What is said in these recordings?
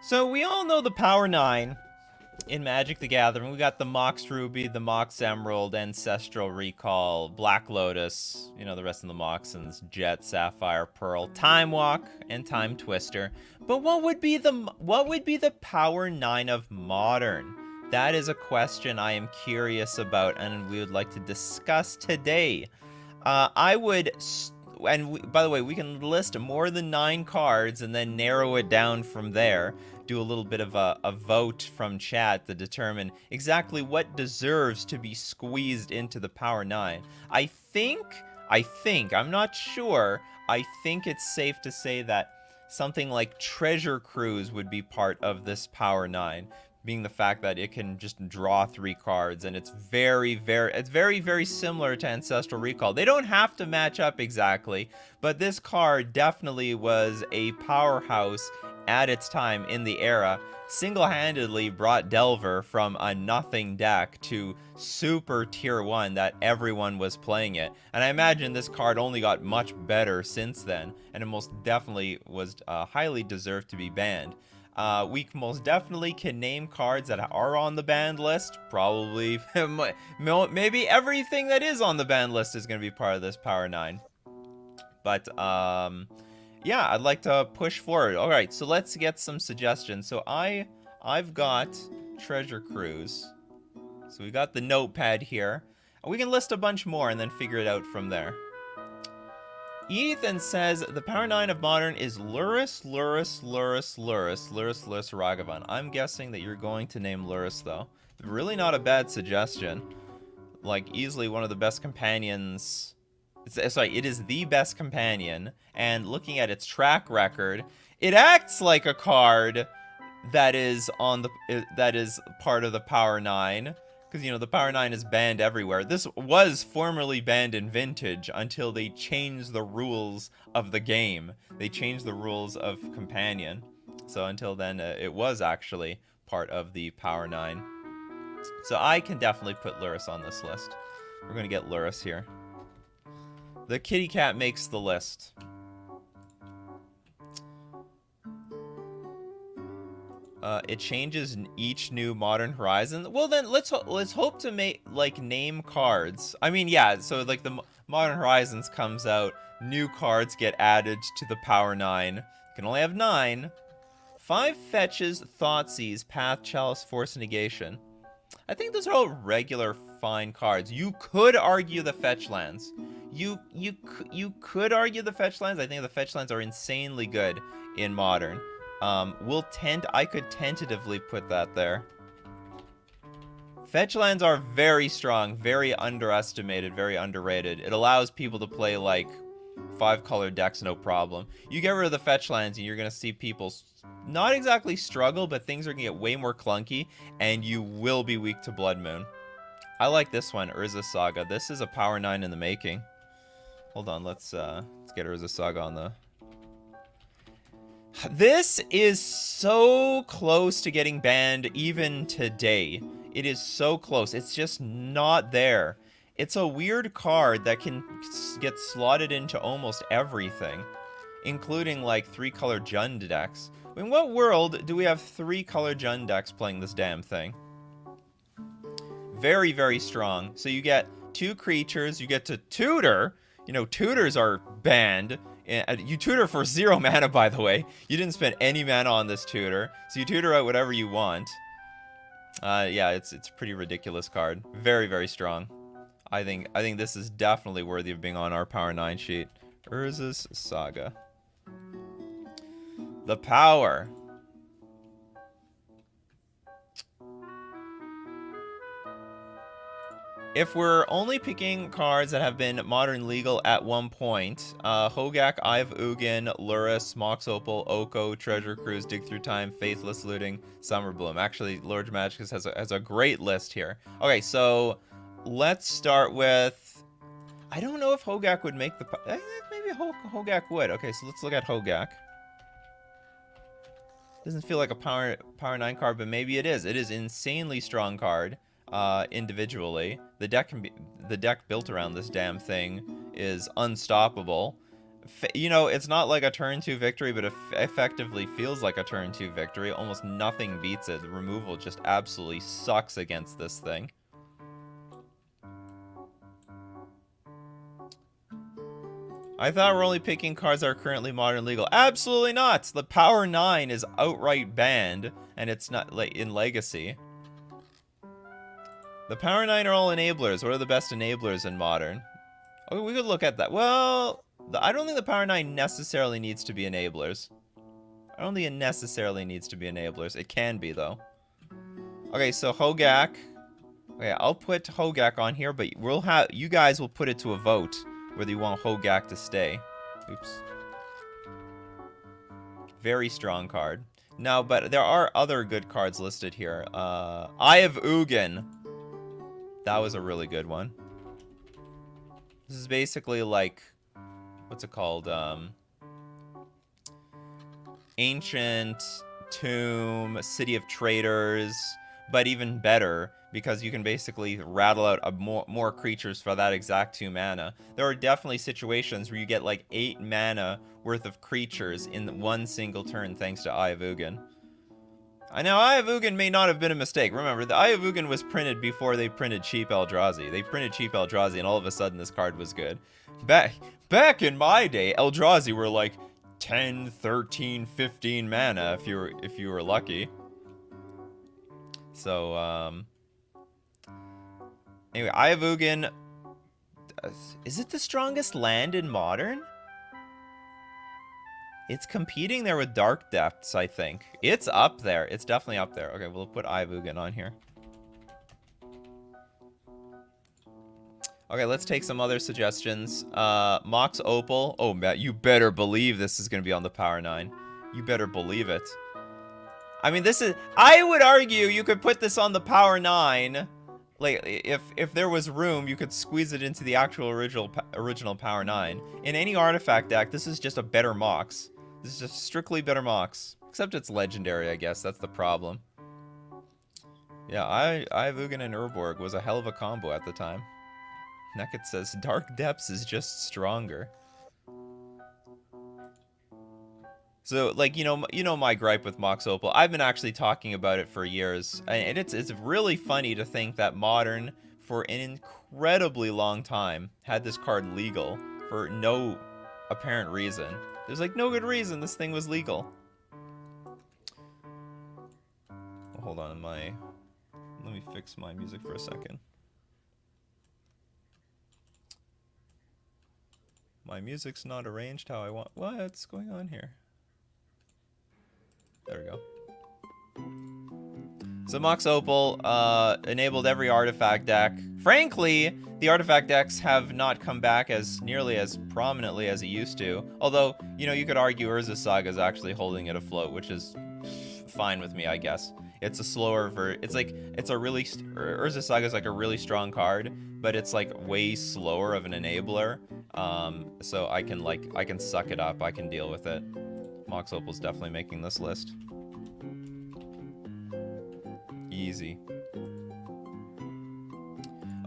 So we all know the Power 9 in Magic the Gathering. We got the Mox Ruby, the Mox Emerald, Ancestral Recall, Black Lotus, you know, the rest of the Moxens, Jet, Sapphire, Pearl, Time Walk, and Time Twister. But what would be the Power 9 of Modern? That is a question I am curious about and we would like to discuss today. I would by the way, we can list more than 9 cards and then narrow it down from there. Do a little bit of a vote from chat to determine exactly what deserves to be squeezed into the Power 9. I think, I'm not sure, I think it's safe to say that something like Treasure Cruise would be part of this Power 9. Being the fact that it can just draw 3 cards, and it's very, very similar to Ancestral Recall. They don't have to match up exactly, but this card definitely was a powerhouse at its time in the era. Single-handedly brought Delver from a nothing deck to super tier 1 that everyone was playing it. And I imagine this card only got much better since then, and it most definitely was highly deserved to be banned. We most definitely can name cards that are on the banned list. Probably, maybe everything that is on the banned list is going to be part of this Power 9. But, yeah, I'd like to push forward. All right, so let's get some suggestions. So I've got Treasure Cruise. So we got the notepad here. We can list a bunch more and then figure it out from there. Ethan says the Power 9 of Modern is Lurrus Ragavan. I'm guessing that you're going to name Lurrus, though. Really not a bad suggestion. Like, easily one of the best companions. Sorry, it is the best companion. And looking at its track record, it acts like a card that is part of the Power 9. Because, you know, the Power 9 is banned everywhere. This was formerly banned in Vintage until they changed the rules of the game. They changed the rules of Companion. So until then, it was actually part of the Power 9. So I can definitely put Lurrus on this list. We're going to get Lurrus here. The kitty cat makes the list. It changes each new Modern Horizon. Well, then let's hope to name cards. I mean, yeah. So like the Modern Horizons comes out, new cards get added to the Power 9. You can only have 9. 5 fetches, Thoughtseizes, Path, Chalice, Force, Negation. I think those are all regular fine cards. You could argue the fetch lands. You could argue the fetch lands. I think the fetch lands are insanely good in Modern. I could tentatively put that there. Fetch lands are very strong, very underestimated, very underrated. It allows people to play like 5-color decks no problem. You get rid of the fetch lands and you're going to see people not exactly struggle, but things are going to get way more clunky and you will be weak to Blood Moon. I like this one, Urza Saga. This is a Power 9 in the making. Hold on, let's get Urza Saga on the... This is so close to getting banned even today. It is so close. It's just not there. It's a weird card that can get slotted into almost everything, including like 3-color Jund decks. In what world do we have 3-color Jund decks playing this damn thing? Very, very strong. So you get 2 creatures, you get to tutor. You know, tutors are banned. You tutor for 0 mana, by the way. You didn't spend any mana on this tutor, so you tutor out whatever you want. Yeah, it's a pretty ridiculous card. Very, very strong. I think this is definitely worthy of being on our Power 9 sheet. Urza's Saga. The Power. If we're only picking cards that have been Modern legal at one point, Hogak, Ive Ugin, Lurrus, Mox Opal, Oko, Treasure Cruise, Dig Through Time, Faithless Looting, Summer Bloom. Actually, Lord Magicus has a great list here. Okay, so let's start with... I don't know if Hogak would make the... Maybe Hogak would. Okay, so let's look at Hogak. Doesn't feel like a Power 9 card, but maybe it is. It is an insanely strong card. Individually, the deck built around this damn thing is unstoppable. You know, it's not like a turn 2 victory, but it effectively feels like a turn 2 victory. Almost nothing beats it. The removal just absolutely sucks against this thing. I thought we're only picking cards that are currently modern legal. Absolutely not! The Power 9 is outright banned, and it's not in Legacy. The Power 9 are all enablers. What are the best enablers in modern? Okay, we could look at that. Well, I don't think the Power 9 necessarily needs to be enablers. I don't think it necessarily needs to be enablers. It can be, though. Okay, so Hogak. Okay, I'll put Hogak on here, but you guys will put it to a vote whether you want Hogak to stay. Oops. Very strong card. No, but there are other good cards listed here. Eye of Ugin. That was a really good one. This is basically like, what's it called? Ancient Tomb, City of Traders, but even better because you can basically rattle out more creatures for that exact 2 mana. There are definitely situations where you get like 8 mana worth of creatures in one single turn thanks to Eye of Ugin. Now, Eye of Ugin may not have been a mistake. Remember, the Eye of Ugin was printed before they printed Cheap Eldrazi. They printed Cheap Eldrazi, and all of a sudden this card was good. Back in my day, Eldrazi were like 10, 13, 15 mana if you were lucky. So, anyway, Eye of Ugin. Is it the strongest land in Modern? It's competing there with Dark Depths, I think. It's up there. It's definitely up there. Okay, we'll put Eye of Ugin on here. Okay, let's take some other suggestions. Mox Opal. Oh, Matt, you better believe this is going to be on the Power 9. You better believe it. I mean, this is... I would argue you could put this on the Power 9. Like, if there was room, you could squeeze it into the actual original Power 9. In any artifact deck, this is just a better Mox. This is just strictly better Mox. Except it's legendary, I guess. That's the problem. Yeah, Eye of Ugin and Urborg was a hell of a combo at the time. Nekit says, Dark Depths is just stronger. So, like, you know my gripe with Mox Opal. I've been actually talking about it for years. And it's really funny to think that Modern, for an incredibly long time, had this card legal for no apparent reason. There's, like, no good reason this thing was legal. Oh, hold on, let me fix my music for a second. My music's not arranged how I want. What's going on here? There we go. So Mox Opal enabled every artifact deck. Frankly, the artifact decks have not come back as nearly as prominently as it used to. Although, you know, you could argue Urza Saga is actually holding it afloat, which is fine with me, I guess. It's a slower Urza Saga is like a really strong card, but it's like way slower of an enabler. So I can suck it up. I can deal with it. Mox Opal's definitely making this list. Easy.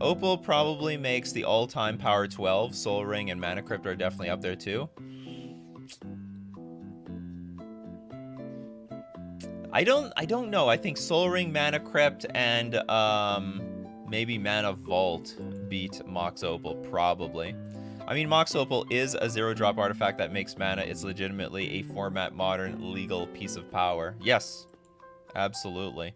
Opal probably makes the all-time Power 12. Soul Ring and Mana Crypt are definitely up there too. I don't know. I think Soul Ring, Mana Crypt, and maybe Mana Vault beat Mox Opal, probably. I mean, Mox Opal is a 0-drop artifact that makes mana. It's legitimately a format modern legal piece of power. Yes, absolutely.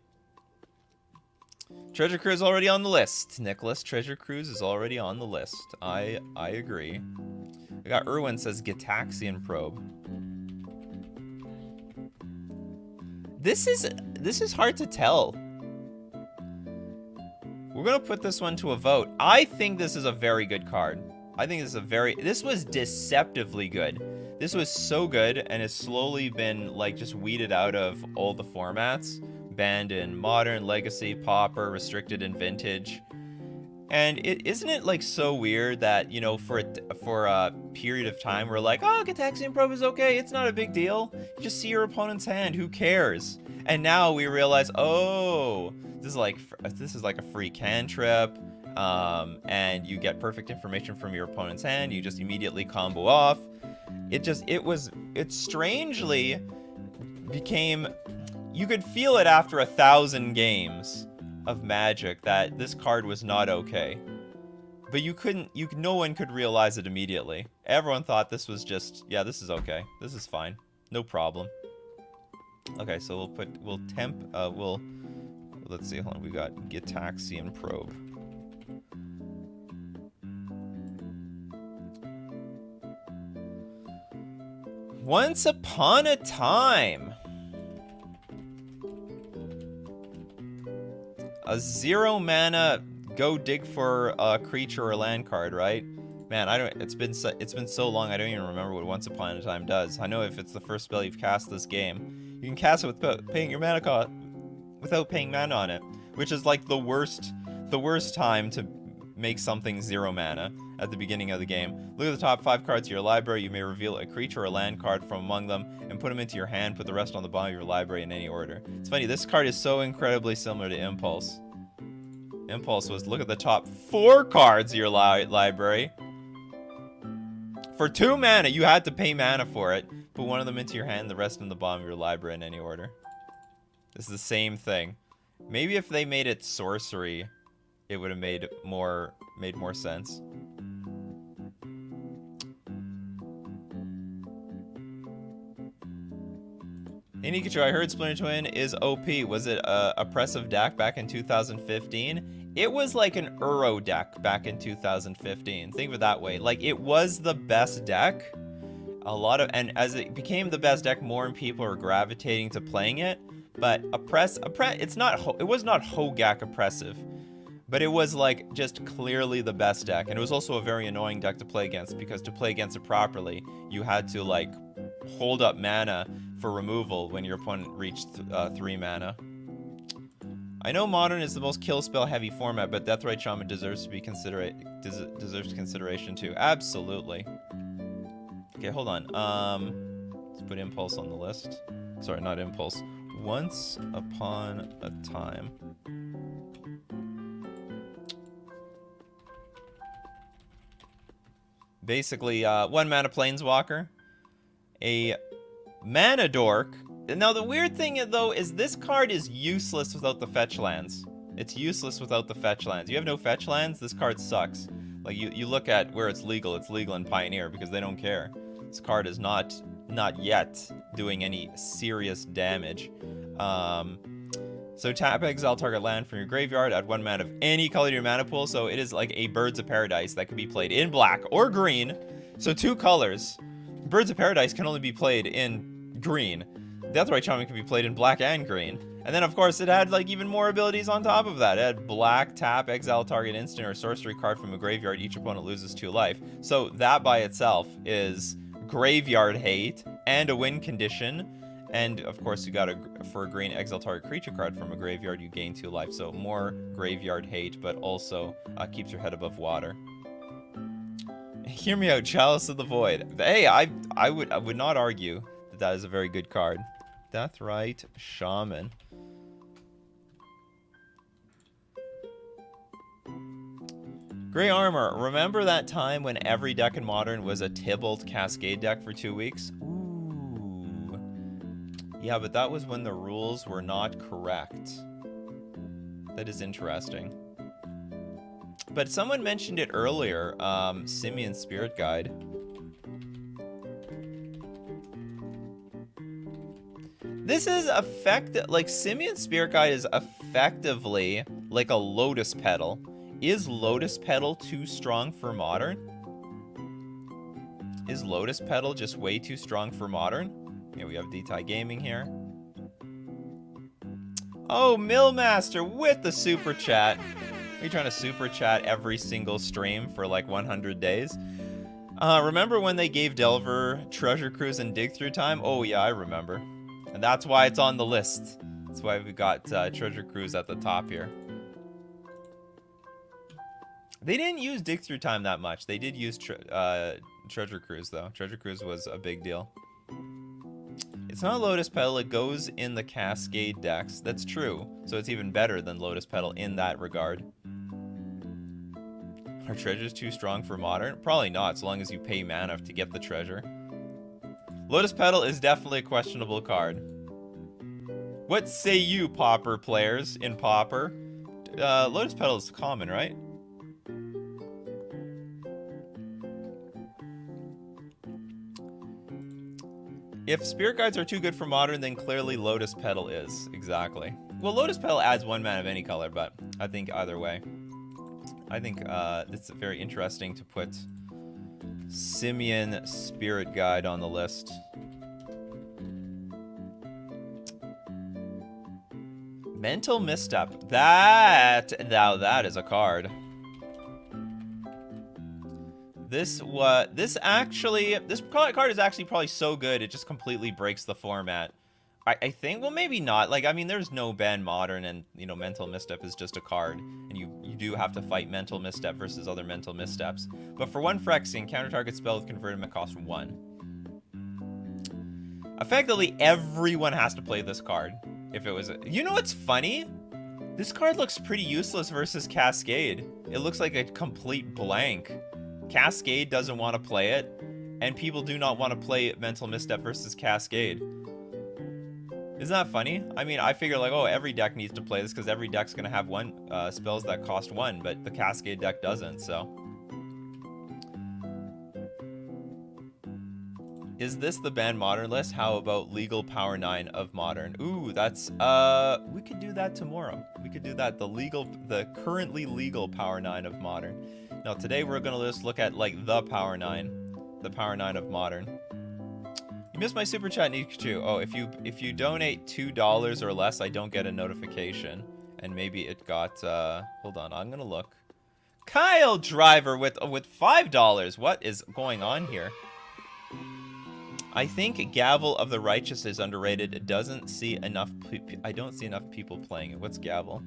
Treasure Cruise is already on the list. Nicholas, Treasure Cruise is already on the list. I agree. We got Irwin says Gitaxian Probe. This is hard to tell. We're gonna put this one to a vote. I think this is a very good card. I think this was deceptively good. This was so good and has slowly been like just weeded out of all the formats. Banned in Modern, Legacy, Pauper, restricted in Vintage. And isn't it like so weird that, you know, for a period of time we're like, oh, Gitaxian Probe is okay, it's not a big deal. You just see your opponent's hand, who cares? And now we realize, oh, this is like a free cantrip. And you get perfect information from your opponent's hand. You just immediately combo off. it strangely became, you could feel it after 1,000 games of Magic that this card was not okay. But no one could realize it immediately. Everyone thought this was just, yeah, this is okay. This is fine. No problem. Okay, so let's see, hold on, we got Gitaxian Probe. Once upon a time. A 0 mana go dig for a creature or land card, right? Man, it's been so long I don't even remember what Once Upon a Time does. I know if it's the first spell you've cast this game, you can cast it without paying your mana cost, without paying mana on it, which is like the worst time to make something 0 mana at the beginning of the game. Look at the top 5 cards of your library. You may reveal a creature or a land card from among them and put them into your hand. Put the rest on the bottom of your library in any order. It's funny, this card is so incredibly similar to Impulse. Impulse was look at the top 4 cards of your library. For 2 mana, you had to pay mana for it. Put one of them into your hand, the rest in the bottom of your library in any order. This is the same thing. Maybe if they made it sorcery, it would have made more sense. Hey Nikachu, I heard Splinter Twin is OP. Was it a oppressive deck back in 2015? It was like an Uro deck back in 2015. Think of it that way. Like, it was the best deck. And as it became the best deck, more people are gravitating to playing it. But it was not Hogak oppressive. But it was like just clearly the best deck. And it was also a very annoying deck to play against, because to play against it properly, you had to like hold up mana for removal when your opponent reached 3 mana. I know Modern is the most kill spell heavy format, but Deathrite Shaman deserves consideration too. Absolutely. Okay, hold on. Let's put Impulse on the list. Sorry, not Impulse. Once Upon a Time. Basically, 1 mana Planeswalker, a Mana Dork. Now, the weird thing, though, is this card is useless without the fetch lands. It's useless without the fetch lands. You have no fetch lands, this card sucks. Like, you look at where it's legal in Pioneer, because they don't care. This card is not yet doing any serious damage. So tap, exile target land from your graveyard, add 1 mana of any color to your mana pool. So it is like a Birds of Paradise that can be played in black or green. So 2 colors. Birds of Paradise can only be played in green. Deathrite Shaman can be played in black and green. And then, of course, it had like even more abilities on top of that. It had black, tap, exile target instant or sorcery card from a graveyard. Each opponent loses 2 life. So that by itself is graveyard hate and a win condition. And of course, you got for a green exile target creature card from a graveyard, you gain 2 life. So more graveyard hate, but also keeps your head above water. Hear me out, Chalice of the Void. Hey, I would not argue that is a very good card. Deathrite Shaman. Grey Armor. Remember that time when every deck in Modern was a Tybalt Cascade deck for 2 weeks? Ooh. Yeah, but that was when the rules were not correct. That is interesting. But someone mentioned it earlier, Simian Spirit Guide. This is like Simian Spirit Guide is effectively like a Lotus Petal. Is Lotus Petal too strong for Modern? Is Lotus Petal just way too strong for Modern? Yeah, we have DTI Gaming here. Oh, Millmaster with the super chat. Are you trying to super chat every single stream for like 100 days? Remember when they gave Delver Treasure Cruise and Dig Through Time? Oh yeah, I remember. And that's why it's on the list. That's why we got Treasure Cruise at the top here. They didn't use Dig Through Time that much. They did use Treasure Cruise, though. Treasure Cruise was a big deal. It's not Lotus Petal. It goes in the Cascade decks. That's true. So it's even better than Lotus Petal in that regard. Are treasures too strong for Modern? Probably not, so long as you pay mana to get the treasure. Lotus Petal is definitely a questionable card. What say you, Pauper players in Pauper? Lotus Petal is common, right? If Spirit Guides are too good for Modern, then clearly Lotus Petal is. Exactly. Well, Lotus Petal adds 1 mana of any color, but I think either way. I think it's very interesting to put Simian Spirit Guide on the list. Mental Misstep. That is a card. This card is actually probably so good it just completely breaks the format. I think, well, maybe not. Like, I mean, there's no ban Modern, and, you know, Mental Misstep is just a card, and you do have to fight Mental Misstep versus other Mental Missteps. But for 1 Phyrexian, counter target spell with converted cost 1. Effectively, everyone has to play this card. If it was you know what's funny? This card looks pretty useless versus Cascade. It looks like a complete blank. Cascade doesn't want to play it, and people do not want to play Mental Misstep versus Cascade. Isn't that funny? I mean, I figure like, oh, every deck needs to play this because every deck's going to have spells that cost 1, but the Cascade deck doesn't, so. Is this the banned Modern list? How about legal Power 9 of Modern? Ooh, that's, we could do that tomorrow. We could do that, the currently legal Power 9 of Modern. Now, today we're going to just look at, like, the Power 9 of Modern. You missed my super chat, Nikachu. Oh, if you donate $2 or less, I don't get a notification. And maybe it got, hold on, I'm going to look. Kyle Driver with $5. What is going on here? I think Gavel of the Righteous is underrated. It doesn't see enough. I don't see enough people playing it. What's Gavel?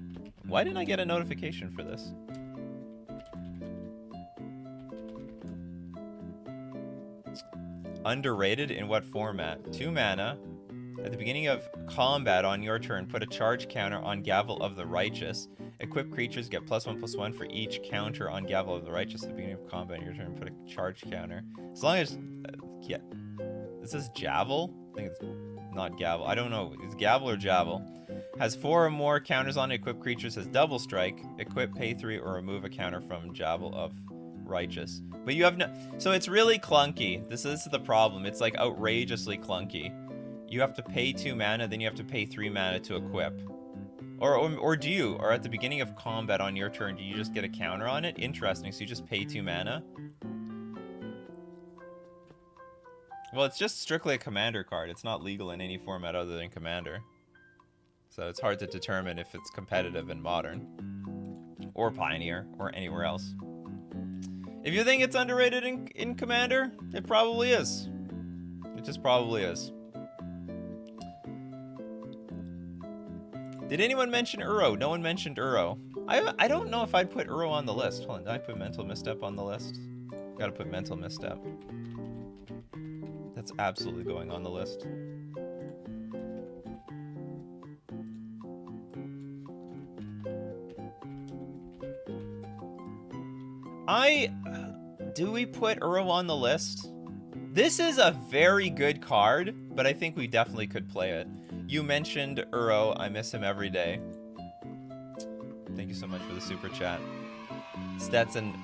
Why didn't I get a notification for this? Underrated in what format? 2 mana. At the beginning of combat on your turn, put a charge counter on Gavel of the Righteous. Equipped creatures get +1/+1 for each counter on Gavel of the Righteous. At the beginning of combat on your turn, put a charge counter. As long as, yeah. This is Javel? I think it's not Gavel. I don't know. It's Gavel or Javel. Has 4 or more counters on it. Equipped creatures has double strike. Equip, pay 3, or remove a counter from Javel of Righteous. But you have no... So it's really clunky. This is the problem. It's like outrageously clunky. You have to pay 2 mana, then you have to pay 3 mana to equip. Or do you? Or at the beginning of combat on your turn, do you just get a counter on it? Interesting. So you just pay 2 mana? Well, it's just strictly a commander card. It's not legal in any format other than commander. So it's hard to determine if it's competitive in Modern. Or Pioneer. Or anywhere else. If you think it's underrated in commander, it probably is. It just probably is. Did anyone mention Uro? No one mentioned Uro. I don't know if I'd put Uro on the list. Hold on, did I put Mental Misstep on the list? Gotta put Mental Misstep. That's absolutely going on the list. Do we put Uro on the list? This is a very good card, but I think we definitely could play it. You mentioned Uro. I miss him every day. Thank you so much for the super chat. Stetson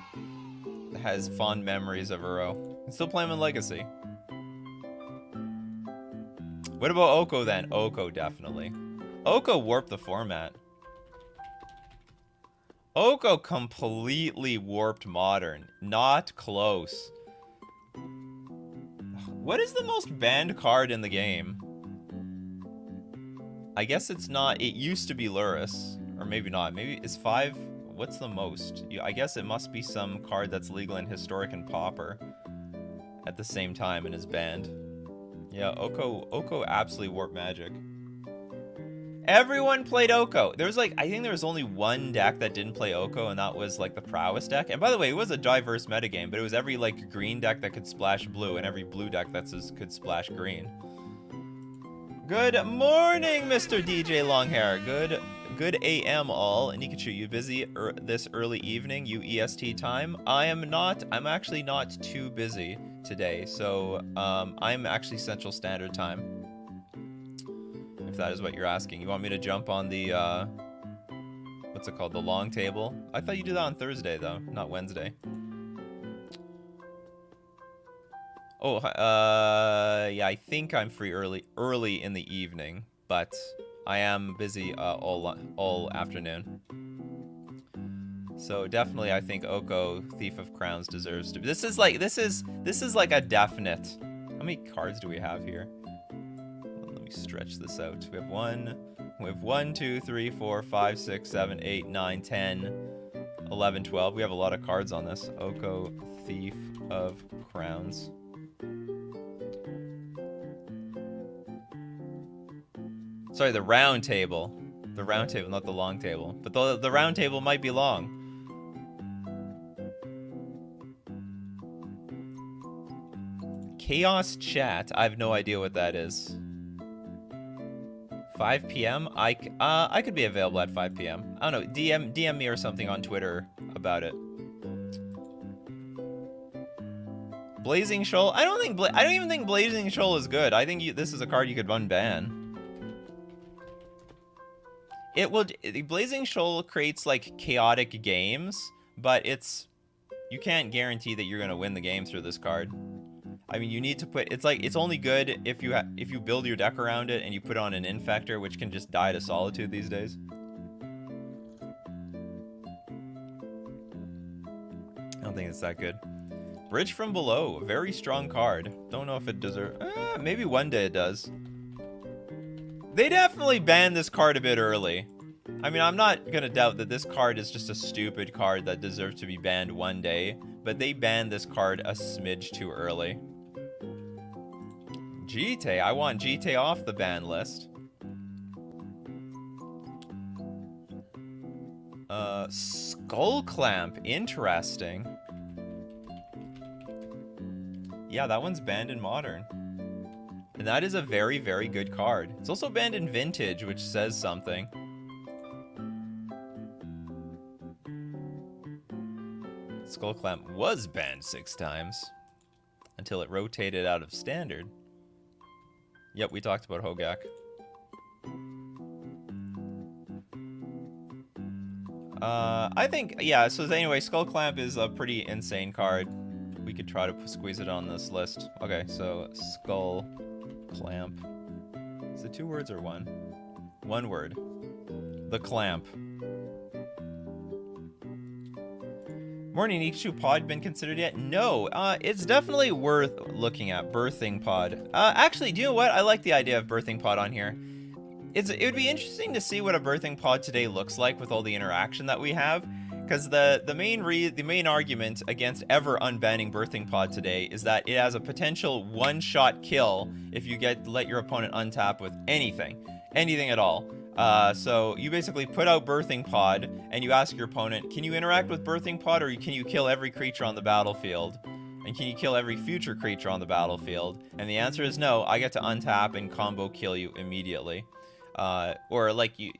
has fond memories of Uro. I still play him in Legacy. What about Oko then? Oko, definitely. Oko warped the format. Oko completely warped Modern. Not close. What is the most banned card in the game? I guess it's not. It used to be Luris. Or maybe not. Maybe it's 5. What's the most? I guess it must be some card that's legal in Historic and Pauper at the same time and is banned. Yeah, Oko absolutely warped Magic. Everyone played Oko. There was like, I think there was only one deck that didn't play Oko, and that was like the Prowess deck. And by the way, it was a diverse metagame, but it was every like green deck that could splash blue and every blue deck that could splash green. Good morning, Mr. DJ Longhair. Good AM all. Nikachu, you busy this early evening, you EST time? I am not. I'm actually not too busy today. So I'm actually Central Standard Time. If that is what you're asking. You want me to jump on the, what's it called? The long table? I thought you did that on Thursday, though, not Wednesday. Oh, yeah, I think I'm free early in the evening, but I am busy all afternoon. So definitely, I think Oko Thief of Crowns deserves to be. This is like a definite. How many cards do we have here? Let me stretch this out. We have 1, 2, 3, 4, 5, 6, 7, 8, 9, 10, 11, 12. We have a lot of cards on this. Oko Thief of Crowns. Sorry, the round table. The round table, not the long table. But the round table might be long. Chaos Chat. I have no idea what that is. 5 p.m. I could be available at 5 p.m. I don't know. DM me or something on Twitter about it. Blazing Shoal. I don't even think Blazing Shoal is good. I think this is a card you could unban. Blazing Shoal creates like chaotic games, but you can't guarantee that you're gonna win the game through this card. I mean, you need to put, it's only good if you build your deck around it and you put on an Infector, which can just die to Solitude these days. I don't think it's that good. Bridge from Below, a very strong card. Don't know if it deserves, maybe one day it does. They definitely banned this card a bit early. I mean, I'm not gonna doubt that this card is just a stupid card that deserves to be banned one day, but they banned this card a smidge too early. Jite, I want Jite off the ban list. Skull Clamp, interesting. Yeah, that one's banned in Modern. And that is a very, very good card. It's also banned in Vintage, which says something. Skull Clamp was banned 6 times until it rotated out of Standard. Yep, we talked about Hogak. I think, yeah, so anyway, Skull Clamp is a pretty insane card. We could try to squeeze it on this list. Okay, so Skull Clamp. Is it 2 words or 1? 1 word. The Clamp. Morning, Nikachu pod been considered yet? No, it's definitely worth looking at. Birthing pod. Actually, do you know what? I like the idea of birthing pod on here. It would be interesting to see what a birthing pod today looks like with all the interaction that we have. Because the main argument against ever unbanning birthing pod today is that it has a potential one-shot kill if you let your opponent untap with anything at all. So you basically put out birthing pod and you ask your opponent, can you interact with birthing pod, or can you kill every creature on the battlefield? And can you kill every future creature on the battlefield? And the answer is no. I get to untap and combo kill you immediately. Or like you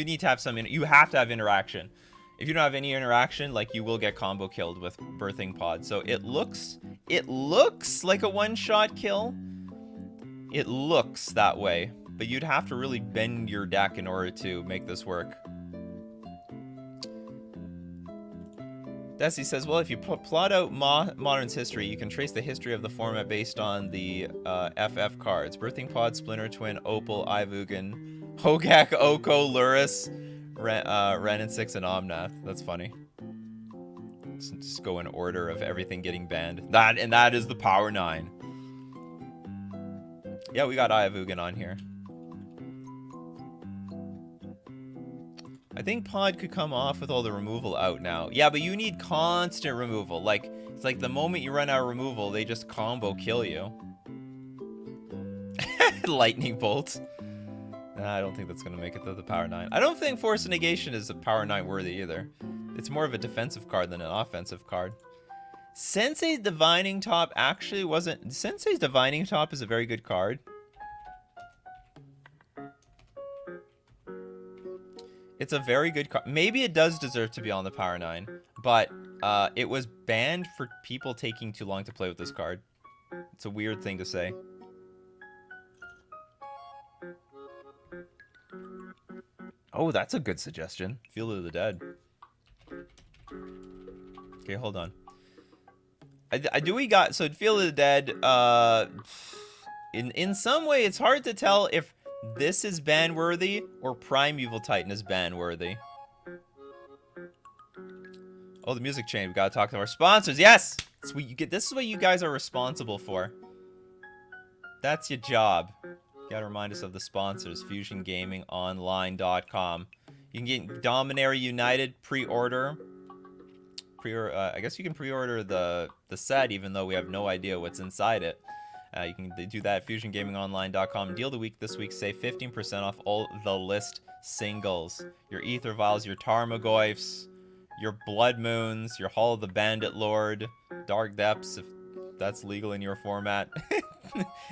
need to have you have to have interaction. If you don't have any interaction, like, you will get combo killed with birthing pod. So it looks like a one-shot kill. It looks that way, but you'd have to really bend your deck in order to make this work. Desi says, well, if you plot out Modern's history, you can trace the history of the format based on the FF cards. Birthing Pod, Splinter Twin, Opal, Ivugan, Hogak, Oko, Luris, Ren and 6, and Omnath. That's funny. Let's just go in order of everything getting banned. That is the Power 9. Yeah, we got Ivugan on here. I think Pod could come off with all the removal out now. Yeah, but you need constant removal. Like, it's like the moment you run out of removal, they just combo kill you. Lightning Bolt. Nah, I don't think that's going to make it to the Power 9. I don't think Force of Negation is a Power 9 worthy either. It's more of a defensive card than an offensive card. Sensei's Divining Top actually wasn't... Sensei's Divining Top is a very good card. It's a very good card. Maybe it does deserve to be on the Power 9, but it was banned for people taking too long to play with this card. It's a weird thing to say. Oh, that's a good suggestion. Field of the Dead. Okay, hold on. So Field of the Dead, in some way, it's hard to tell if this is ban-worthy or Primeval Titan is ban-worthy. Oh, the music chain. We gotta talk to our sponsors. Yes! This is what you guys are responsible for. That's your job. Gotta remind us of the sponsors. FusionGamingOnline.com. You can get Dominaria United pre-order. I guess you can pre-order the set, even though we have no idea what's inside it. You can do that at FusionGamingOnline.com. Deal of the week this week. Save 15% off all the list singles. Your Aether Vials, your Tarmogoyfs, your Blood Moons, your Hall of the Bandit Lord, Dark Depths, if that's legal in your format.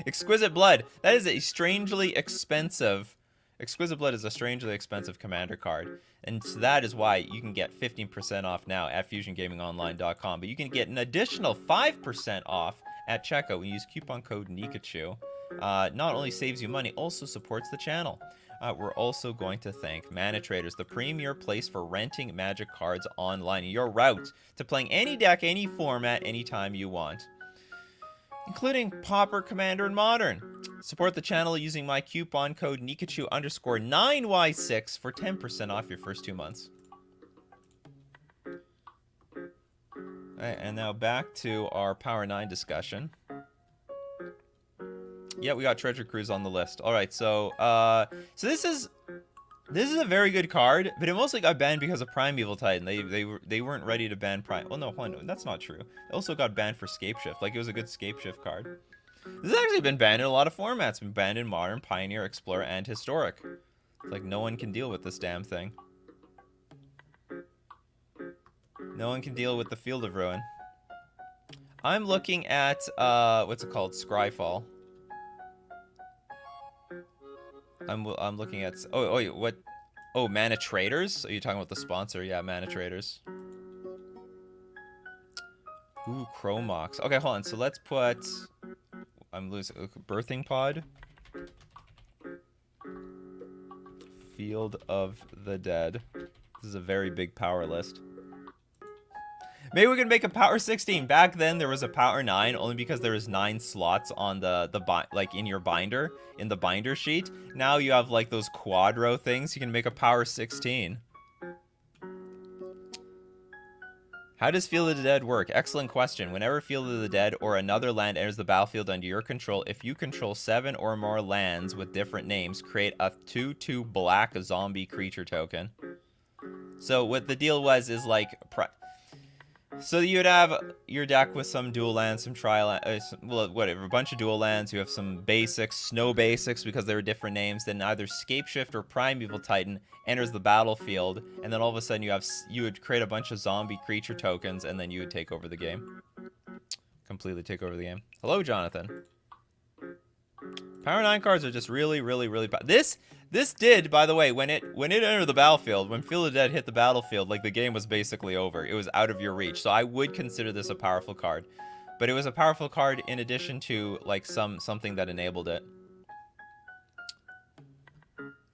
Exquisite Blood. That is a strangely expensive... Exquisite Blood is a strangely expensive commander card. And so that is why you can get 15% off now at FusionGamingOnline.com. But you can get an additional 5% off at checkout when you use coupon code Nikachu. Not only saves you money, also supports the channel. We're also going to thank Mana Traders, the premier place for renting Magic cards online. Your route to playing any deck, any format, anytime you want, including Pauper, Commander, and Modern. Support the channel using my coupon code Nikachu_9Y6 for 10% off your first 2 months. Alright, and now back to our Power 9 discussion. Yeah, we got Treasure Cruise on the list. Alright, so this is a very good card, but it mostly got banned because of Primeval Titan. They weren't ready to ban Prime. Well, no, that's not true. They also got banned for Scapeshift. Like, it was a good Scapeshift card. This has actually been banned in a lot of formats. It's been banned in Modern, Pioneer, Explorer, and Historic. It's like no one can deal with this damn thing. No one can deal with the Field of Ruin. I'm looking at, what's it called? Scryfall. I'm looking at... Oh, wait, what? Oh, Mana Traders? Are you talking about the sponsor? Yeah, Mana Traders. Ooh, Chromox. Okay, hold on. So let's put... I'm losing... Birthing Pod. Field of the Dead. This is a very big power list. Maybe we can make a Power 16. Back then, there was a Power 9 only because there was 9 slots on like in your binder, in the binder sheet. Now you have like those quadro things. You can make a Power 16. How does Field of the Dead work? Excellent question. Whenever Field of the Dead or another land enters the battlefield under your control, if you control 7 or more lands with different names, create a 2/2 black zombie creature token. So what the deal was is like... So you'd have your deck with some dual lands, some well, whatever, a bunch of dual lands. You have some basics, snow basics because they were different names. Then either Scapeshift or Primeval Titan enters the battlefield, and then all of a sudden you would create a bunch of zombie creature tokens, and then you would take over the game. Completely take over the game. Hello, Jonathan. Power 9 cards are just really, really, really bad. This did, by the way, when it entered the battlefield, when Field of the Dead hit the battlefield, like the game was basically over. It was out of your reach. So I would consider this a powerful card. But it was a powerful card in addition to like something that enabled it.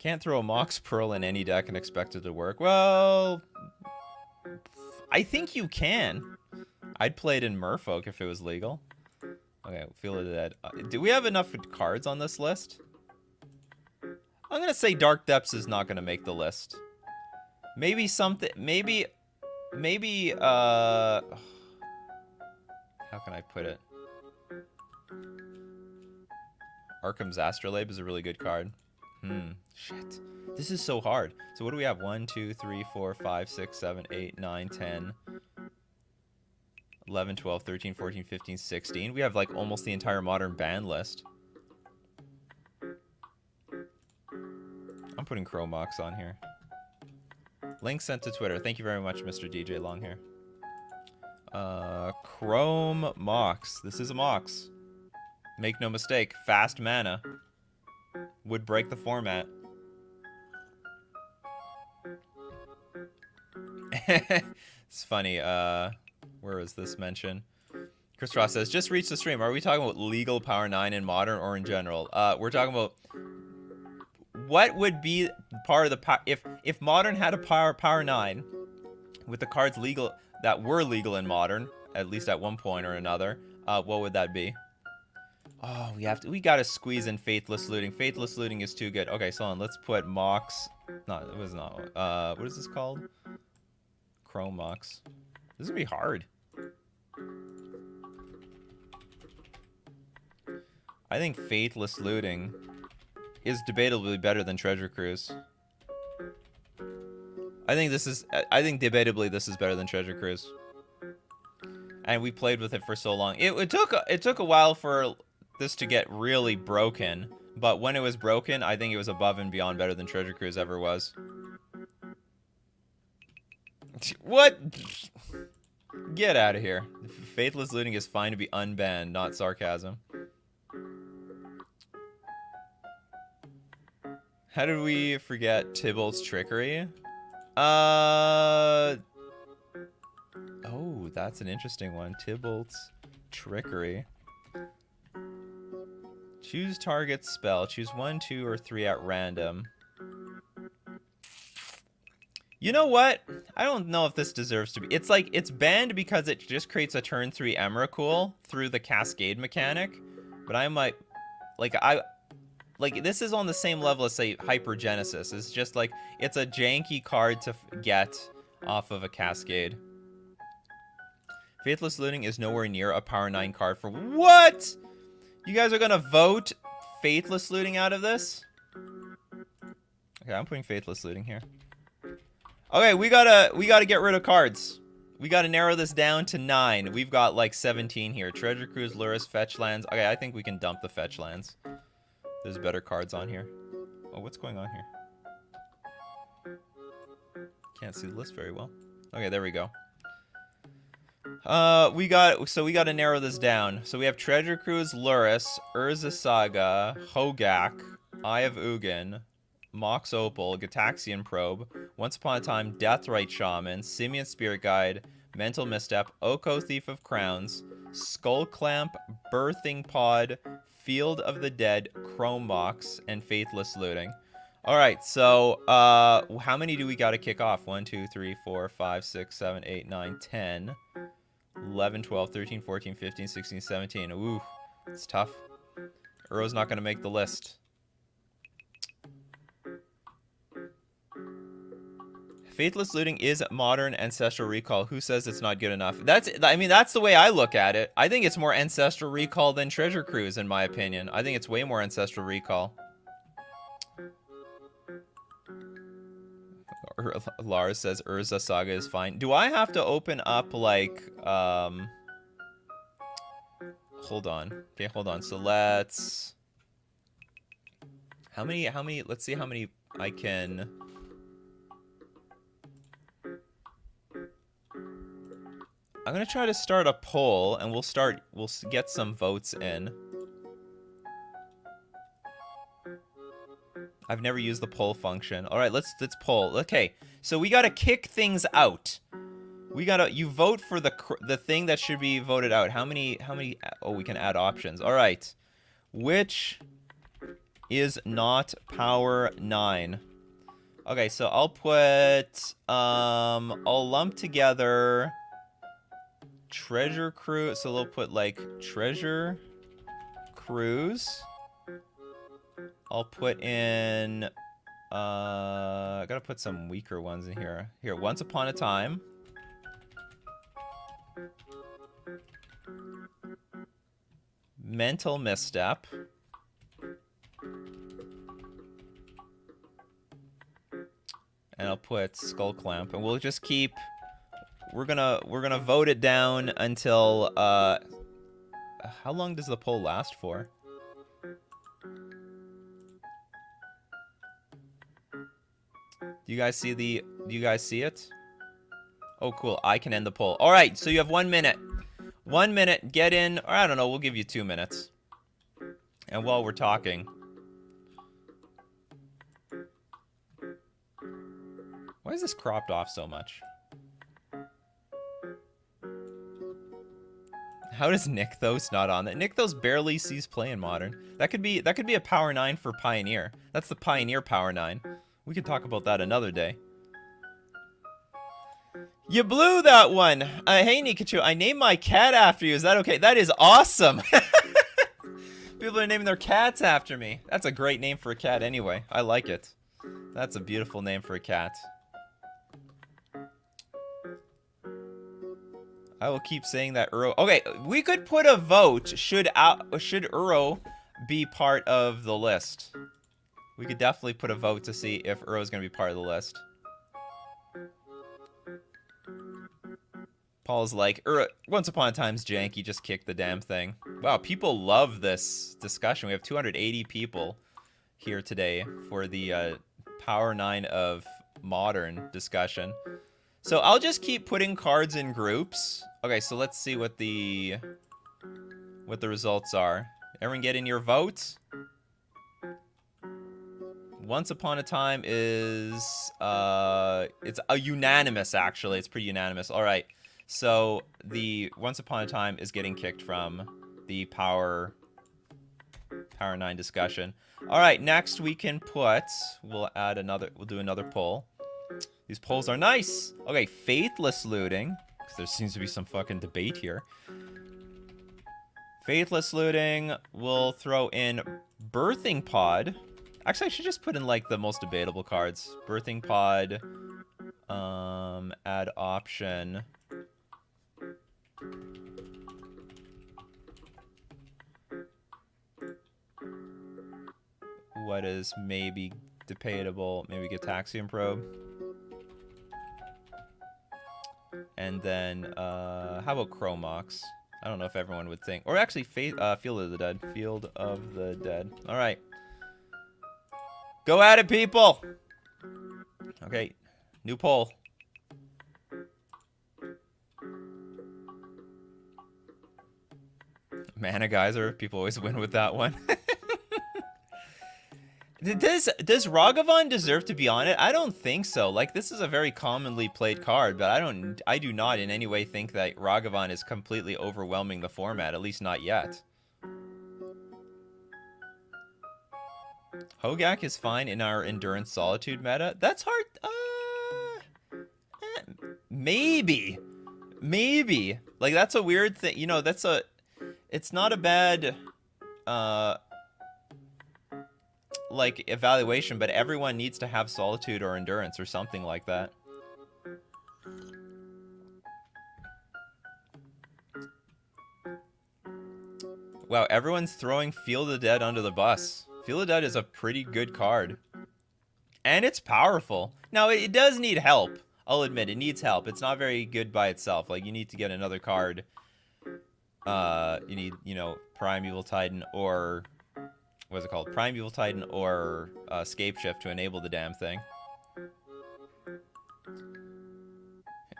Can't throw a Mox Pearl in any deck and expect it to work. Well, I think you can. I'd play it in Merfolk if it was legal. Okay, Field of the Dead. Do we have enough cards on this list? I'm gonna say Dark Depths is not gonna make the list. Maybe something. Maybe. How can I put it? Arkham's Astrolabe is a really good card. Shit. This is so hard. So what do we have? 1, 2, 3, 4, 5, 6, 7, 8, 9, 10. 11, 12, 13, 14, 15, 16. We have like almost the entire Modern ban list. I'm putting Chromox on here. Link sent to Twitter. Thank you very much, Mr. DJ Longhair. Chrome Mox. This is a Mox. Make no mistake. Fast mana. Would break the format. It's funny. Where is this mention? Chris Ross says, just reach the stream. Are we talking about legal Power 9 in Modern or in general? We're talking about what would be part of the if Modern had a Power 9 with the cards legal that were legal in Modern, at least at one point or another. What would that be? Oh, we gotta squeeze in Faithless Looting. Faithless Looting is too good. Okay, so let's put Mox. No, it was not. What is this called? Chrome Mox. This is gonna be hard. I think Faithless Looting is debatably better than Treasure Cruise. I think debatably this is better than Treasure Cruise. And we played with it for so long. It took a while for this to get really broken, but when it was broken, I think it was above and beyond better than Treasure Cruise ever was. What? Get out of here. Faithless Looting is fine to be unbanned, not sarcasm. How did we forget Tybalt's Trickery? Oh, that's an interesting one. Tybalt's Trickery. Choose target spell. Choose 1, 2, or 3 at random. You know what? I don't know if this deserves to be. It's like, it's banned because it just creates a turn 3 Emrakul through the Cascade mechanic. But I might, like, this is on the same level as, say, Hypergenesis. It's just like, it's a janky card to get off of a Cascade. Faithless Looting is nowhere near a Power 9 card for... What?! You guys are gonna vote Faithless Looting out of this? Okay, I'm putting Faithless Looting here. Okay, we gotta get rid of cards. We gotta narrow this down to 9. We've got like 17 here. Treasure Cruise, Luris, Fetch Lands. Okay, I think we can dump the Fetch Lands. There's better cards on here. Oh, what's going on here? Can't see the list very well. Okay, there we go. We gotta narrow this down. So we have Treasure Cruise, Luris, Urza Saga, Hogak, Eye of Ugin, Mox Opal, Gataxian Probe, Once Upon a Time, Deathrite Shaman, Simian Spirit Guide, Mental Misstep, Oko Thief of Crowns, Skull Clamp, Birthing Pod, Field of the Dead, Chrome Mox, and Faithless Looting. Alright, so, how many do we gotta kick off? 1, 2, 3, 4, 5, 6, 7, 8, 9, 10, 11, 12, 13, 14, 15, 16, 17. Ooh, it's tough. Uro's not gonna make the list. Faithless Looting is Modern Ancestral Recall. Who says it's not good enough? I mean, that's the way I look at it. I think it's more Ancestral Recall than Treasure Cruise, in my opinion. I think it's way more Ancestral Recall. Lars says Urza Saga is fine. Do I have to open up, like, hold on. Okay, hold on. So let's... How many, let's see how many I can... I'm gonna try to start a poll, and we'll get some votes in. I've never used the poll function. All right, let's poll. Okay, so we gotta kick things out. You vote for the thing that should be voted out. How many? Oh, we can add options. All right, which is not Power 9? Okay, so I'll put I'll lump together Treasure Cruise. So we'll put like Treasure Cruise. I'll put in, I gotta put some weaker ones in here. Here, Once Upon a Time. Mental Misstep. And I'll put Skull Clamp, and we'll just keep, we're gonna vote it down until, how long does the poll last for? Do you guys see it? Oh, cool. I can end the poll. All right, so you have 1 minute. 1 minute, get in, or I don't know, we'll give you 2 minutes. And while we're talking... is this cropped off so much? How does Nykthos not on that? Nykthos barely sees play in Modern. That could be a power 9 for Pioneer. That's the Pioneer power 9. We could talk about that another day. You blew that one. Hey Nikachu, I named my cat after you. Is that okay? That is awesome. People are naming their cats after me. That's a great name for a cat anyway. I like it. That's a beautiful name for a cat. I will keep saying that Uro. Okay, we could put a vote. Should Uro be part of the list? We could definitely put a vote to see if Uro is going to be part of the list. Paul's like, Once Upon a Time's janky, just kick the damn thing. Wow, people love this discussion. We have 280 people here today for the Power 9 of Modern discussion. So I'll just keep putting cards in groups. Okay, so let's see what the results are. Everyone get in your votes. Once Upon a Time is it's a unanimous, actually. It's pretty unanimous. All right. So the Once Upon a Time is getting kicked from the Power 9 discussion. All right, next we can we'll do another poll. These polls are nice. Okay, Faithless Looting, because there seems to be some fucking debate here. Faithless Looting, we'll throw in Birthing Pod. Actually, I should just put in like the most debatable cards. Birthing Pod, add option. What is maybe debatable? Maybe Gataxian Probe. And then, how about Chromox? I don't know if everyone would think. Or actually, Field of the Dead. Field of the Dead. All right. Go at it, people! Okay, new poll. Mana Geyser, people always win with that one. Does Ragavan deserve to be on it? I don't think so. Like, this is a very commonly played card, but I do not in any way think that Ragavan is completely overwhelming the format, at least not yet. Hogak is fine in our Endurance Solitude meta. That's hard. Maybe. Like, that's a weird thing. You know, it's not a bad, like, evaluation, but everyone needs to have Solitude or Endurance or something like that. Wow, everyone's throwing Field of the Dead under the bus. Field of the Dead is a pretty good card. And it's powerful. Now, it does need help. I'll admit, it needs help. It's not very good by itself. Like, you need to get another card. You need, you know, Primeval Titan or... What's it called? Primeval Titan or Scapeshift to enable the damn thing.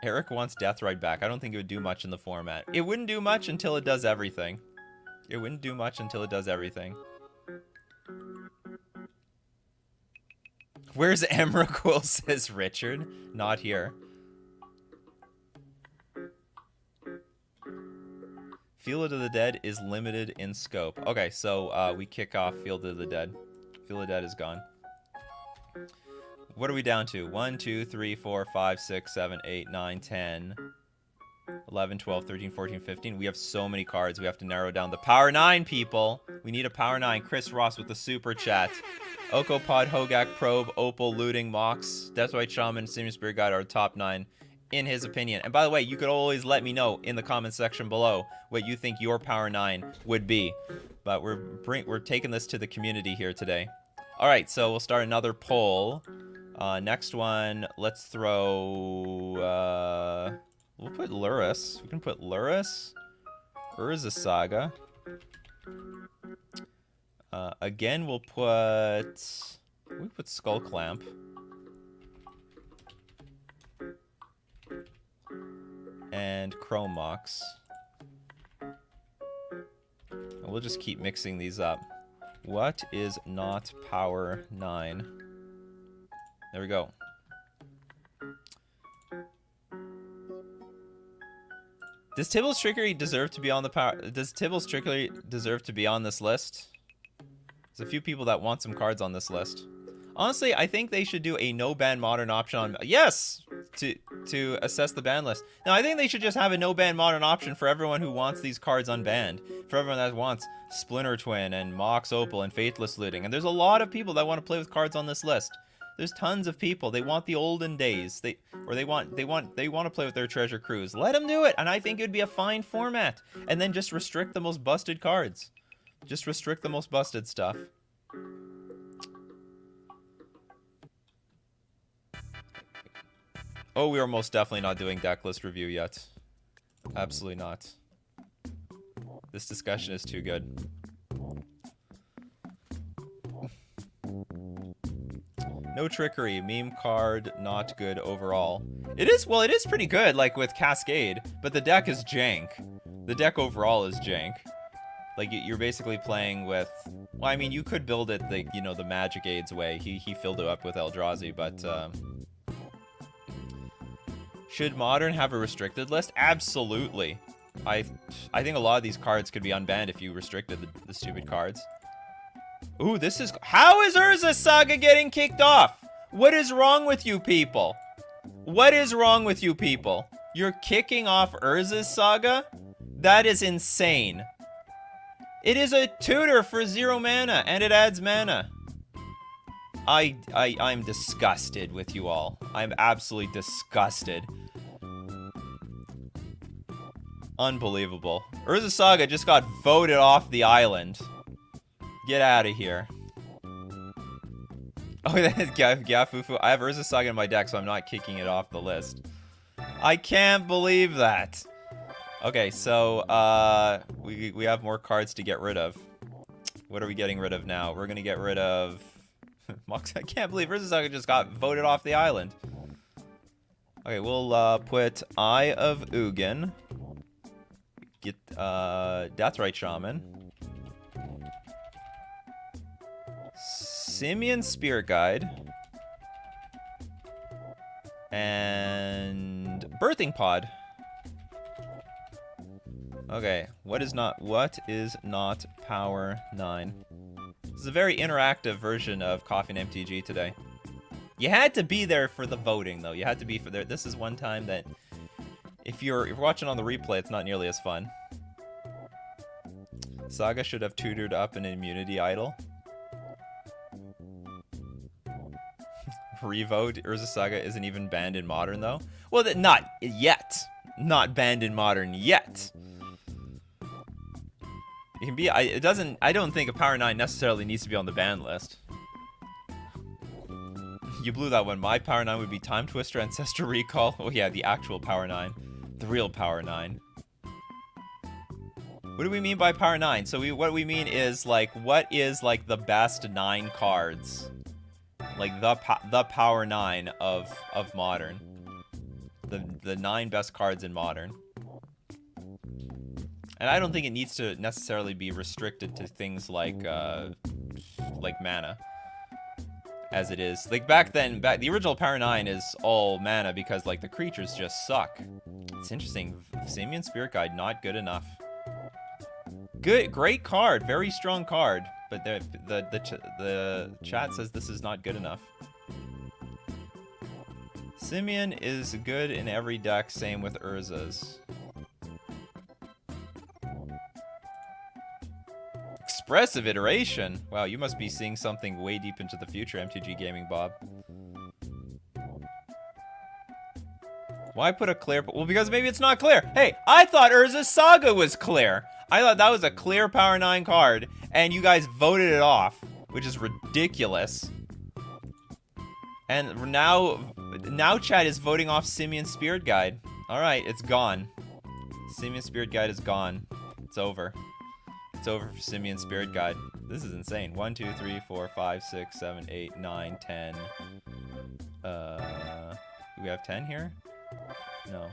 Eric wants Deathrite back. I don't think it would do much in the format. It wouldn't do much until it does everything. It wouldn't do much until it does everything. Where's Emrakul, says Richard. Not here. Field of the Dead is limited in scope. Okay, so we kick off Field of the Dead. Field of the Dead is gone. What are we down to? 1, 2, 3, 4, 5, 6, 7, 8, 9, 10, 11, 12, 13, 14, 15. We have so many cards. We have to narrow down the Power 9, people. We need a Power 9. Chris Ross with the super chat. Okopod, Hogak, Probe, Opal, Looting, Mox, Deathrite Shaman, Simian Spirit Guide are top 9 in his opinion. And by the way, you could always let me know in the comment section below what you think your Power 9 would be. But we're taking this to the community here today. All right, so we'll start another poll. Next one, let's throw... we'll put Luris. We can put Luris. Urza Saga. Again, we'll put Skull Clamp. And Chromox. And we'll just keep mixing these up. What is not Power 9? There we go. Does Tybalt's Trickery deserve to be on the power? Does Tybalt's Trickery deserve to be on this list? There's a few people that want some cards on this list. Honestly, I think they should do a no ban modern option on to assess the ban list. Now, I think they should just have a no ban modern option for everyone who wants these cards unbanned. For everyone that wants Splinter Twin and Mox Opal and Faithless Looting. And there's a lot of people that want to play with cards on this list. There's tons of people. They want the olden days. They want to play with their Treasure Cruise. Let them do it. And I think it would be a fine format. And then just restrict the most busted cards. Just restrict the most busted stuff. Oh, we are most definitely not doing Decklist review yet. Absolutely not. This discussion is too good. No trickery. Meme card, not good overall. It is, well, it is pretty good, like with Cascade, but the deck is jank. The deck overall is jank. Like, you're basically playing with... Well, I mean, you could build it, the, you know, the Magic Aids way. He filled it up with Eldrazi, but... Should Modern have a restricted list? Absolutely. I think a lot of these cards could be unbanned if you restricted the stupid cards. Ooh, this is... How is Urza's Saga getting kicked off? What is wrong with you people? What is wrong with you people? You're kicking off Urza's Saga? That is insane. It is a tutor for 0 mana, and it adds mana. I'm disgusted with you all. I'm absolutely disgusted. Unbelievable. Urza Saga just got voted off the island. Get out of here. Oh, Gafufu. I have Urza Saga in my deck, so I'm not kicking it off the list. I can't believe that. Okay, so we have more cards to get rid of. What are we getting rid of now? We're gonna get rid of... I can't believe Urza Saga just got voted off the island. Okay, we'll put Eye of Ugin. Get Deathrite Shaman. Simian Spirit Guide. And Birthing Pod. Okay, what is not Power 9? This is a very interactive version of Coffee and MTG today. You had to be there for the voting, though. You had to be for there. This is one time that if you're watching on the replay, it's not nearly as fun. Saga should have tutored up an immunity idol. Revote. Urza Saga isn't even banned in Modern, though. Well, not yet. Not banned in Modern yet. It can be. I don't think a Power 9 necessarily needs to be on the ban list. You blew that one. My Power 9 would be Time Twister, Ancestral Recall. Oh yeah, the actual Power 9. The real Power 9. What do we mean by Power 9? So what we mean is, like, what is, like, the best 9 cards? Like, the Power 9 of Modern. The 9 best cards in Modern. And I don't think it needs to necessarily be restricted to things like mana. As it is. Like, back then, the original Power 9 is all mana because, like, the creatures just suck. It's interesting. Simian Spirit Guide, not good enough. Great card. Very strong card. But the chat says this is not good enough. Simian is good in every deck, same with Urza's. Expressive iteration. Wow, you must be seeing something way deep into the future, MTG Gaming Bob. Why put a clear? Well, because maybe it's not clear. Hey, I thought Urza's Saga was clear. I thought that was a clear Power 9 card, and you guys voted it off, which is ridiculous. And now chat is voting off Simian Spirit Guide. All right, it's gone. Simian Spirit Guide is gone. It's over. It's over for Simian Spirit Guide. This is insane. 1, 2, 3, 4, 5, 6, 7, 8, 9, 10. Do we have 10 here? No.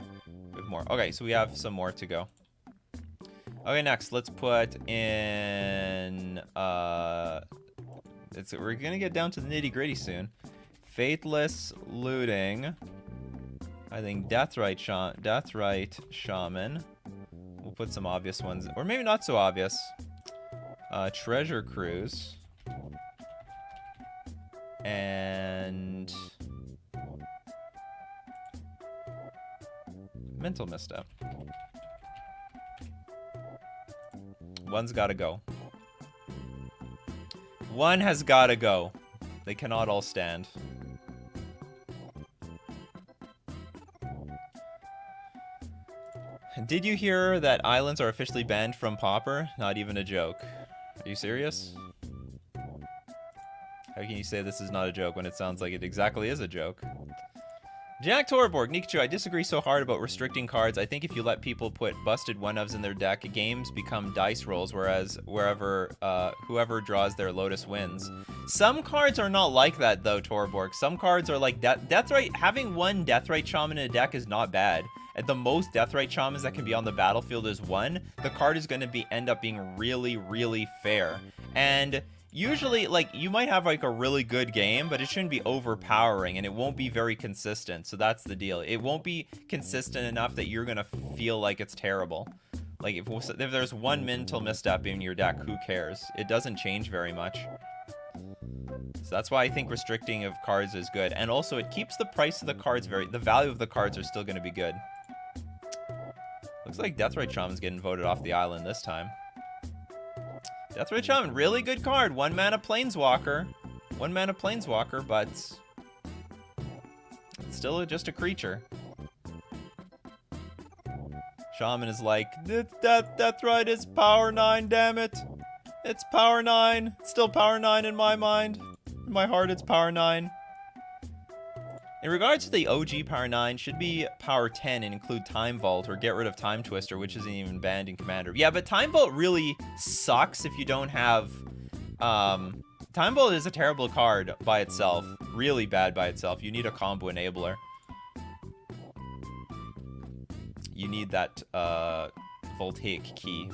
We have more. Okay, so we have some more to go. Okay, next, let's put in... we're gonna get down to the nitty-gritty soon. Faithless Looting. I think Deathrite Shaman. We'll put some obvious ones, or maybe not so obvious. Treasure Cruise. And Mental Misstep. One's gotta go. One has gotta go. They cannot all stand. Did you hear that islands are officially banned from Pauper? Not even a joke. Are you serious? How can you say this is not a joke when it sounds like it exactly is a joke? Jack Torborg, Nikachu, I disagree so hard about restricting cards. I think if you let people put busted one-ofs in their deck, games become dice rolls, whereas whoever draws their Lotus wins. Some cards are not like that, though, Torborg. Some cards are like Deathrite. Having one Deathrite Shaman in a deck is not bad. At the most Deathrite Shamans that can be on the battlefield is one. The card is going to end up being really, really fair. And usually, like, you might have, like, a really good game, but it shouldn't be overpowering, and it won't be very consistent. So that's the deal. It won't be consistent enough that you're going to feel like it's terrible. Like, if there's one Mental Misstep in your deck, who cares? It doesn't change very much. So that's why I think restricting of cards is good. And also, it keeps the price of the cards the value of the cards are still going to be good. Looks like Deathrite Shaman's getting voted off the island this time. Deathrite Shaman, really good card. 1 mana Planeswalker. 1 mana Planeswalker, but it's still just a creature. Shaman is like, Deathrite is power 9, damn it. It's power 9. It's still power 9 in my mind. In my heart, it's power 9. In regards to the OG power 9, should be power 10 and include Time Vault or get rid of Time Twister, which isn't even banned in Commander. Yeah, but Time Vault really sucks if you don't have... Time Vault is a terrible card by itself. Really bad by itself. You need a combo enabler. You need that voltaic key.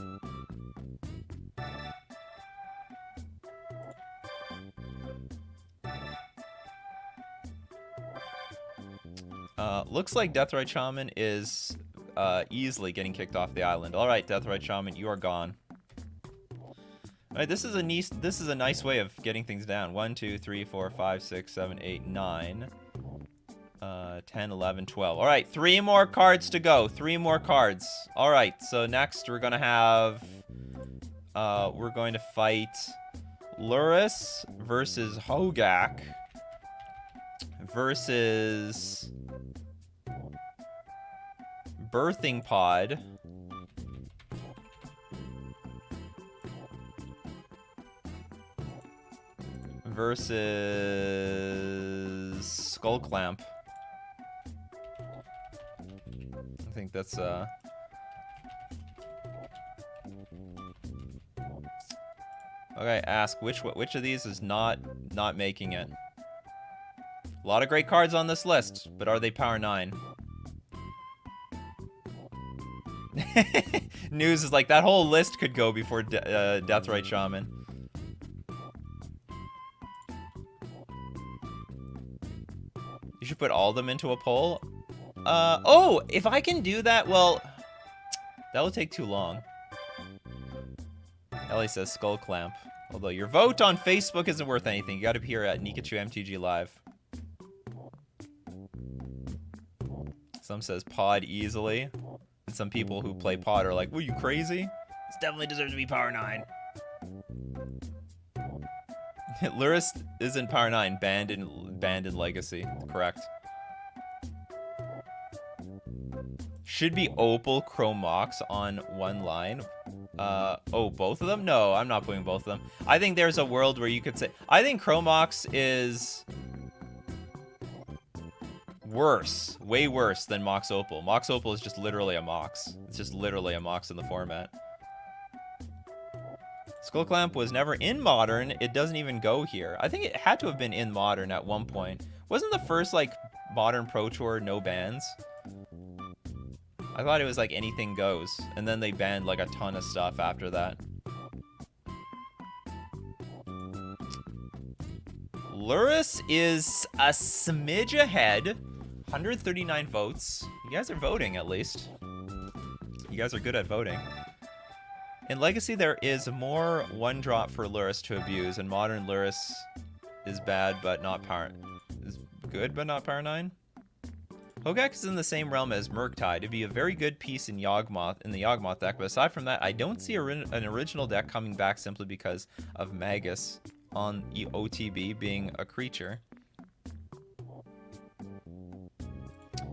Looks like Deathrite Shaman is easily getting kicked off the island. All right, Deathrite Shaman, you are gone. All right, this is a nice way of getting things down. 1, 2, 3, 4, 5, 6, 7, 8, 9, 10, 11, 12. All right, 3 more cards to go. 3 more cards. All right, so next we're gonna have we're going to fight Luris versus Hogak versus Birthing Pod versus Skull Clamp. I think that's okay, ask which of these is not making it. A lot of great cards on this list, but are they power 9? News is like, that whole list could go before Deathrite Shaman. You should put all of them into a poll. Oh, if I can do that, well, that will take too long. Ellie says Skull Clamp. Although your vote on Facebook isn't worth anything. You gotta be here at Nikachu MTG Live. Some says Pod easily. And some people who play Pod are like, "Were you crazy? This definitely deserves to be power 9. Luris isn't power 9, banned in Legacy. Correct. Should be Opal Chromox on one line. Oh, both of them? No, I'm not putting both of them. I think there's a world where you could say... I think Chromox is... worse. Way worse than Mox Opal. Mox Opal is just literally a Mox. It's just literally a Mox in the format. Skull Clamp was never in Modern. It doesn't even go here. I think it had to have been in Modern at one point. Wasn't the first, like, Modern Pro Tour no bans? I thought it was like anything goes. And then they banned, like, a ton of stuff after that. Luris is a smidge ahead. 139 votes. You guys are voting, at least. You guys are good at voting. In Legacy, there is more one drop for Lurrus to abuse, and Modern Lurrus is bad, but not power. Is good, but not power 9. Hogak is in the same realm as Murktide. It'd be a very good piece in Yawgmoth in the Yawgmoth deck, but aside from that, I don't see an original deck coming back simply because of Magus on OTB being a creature.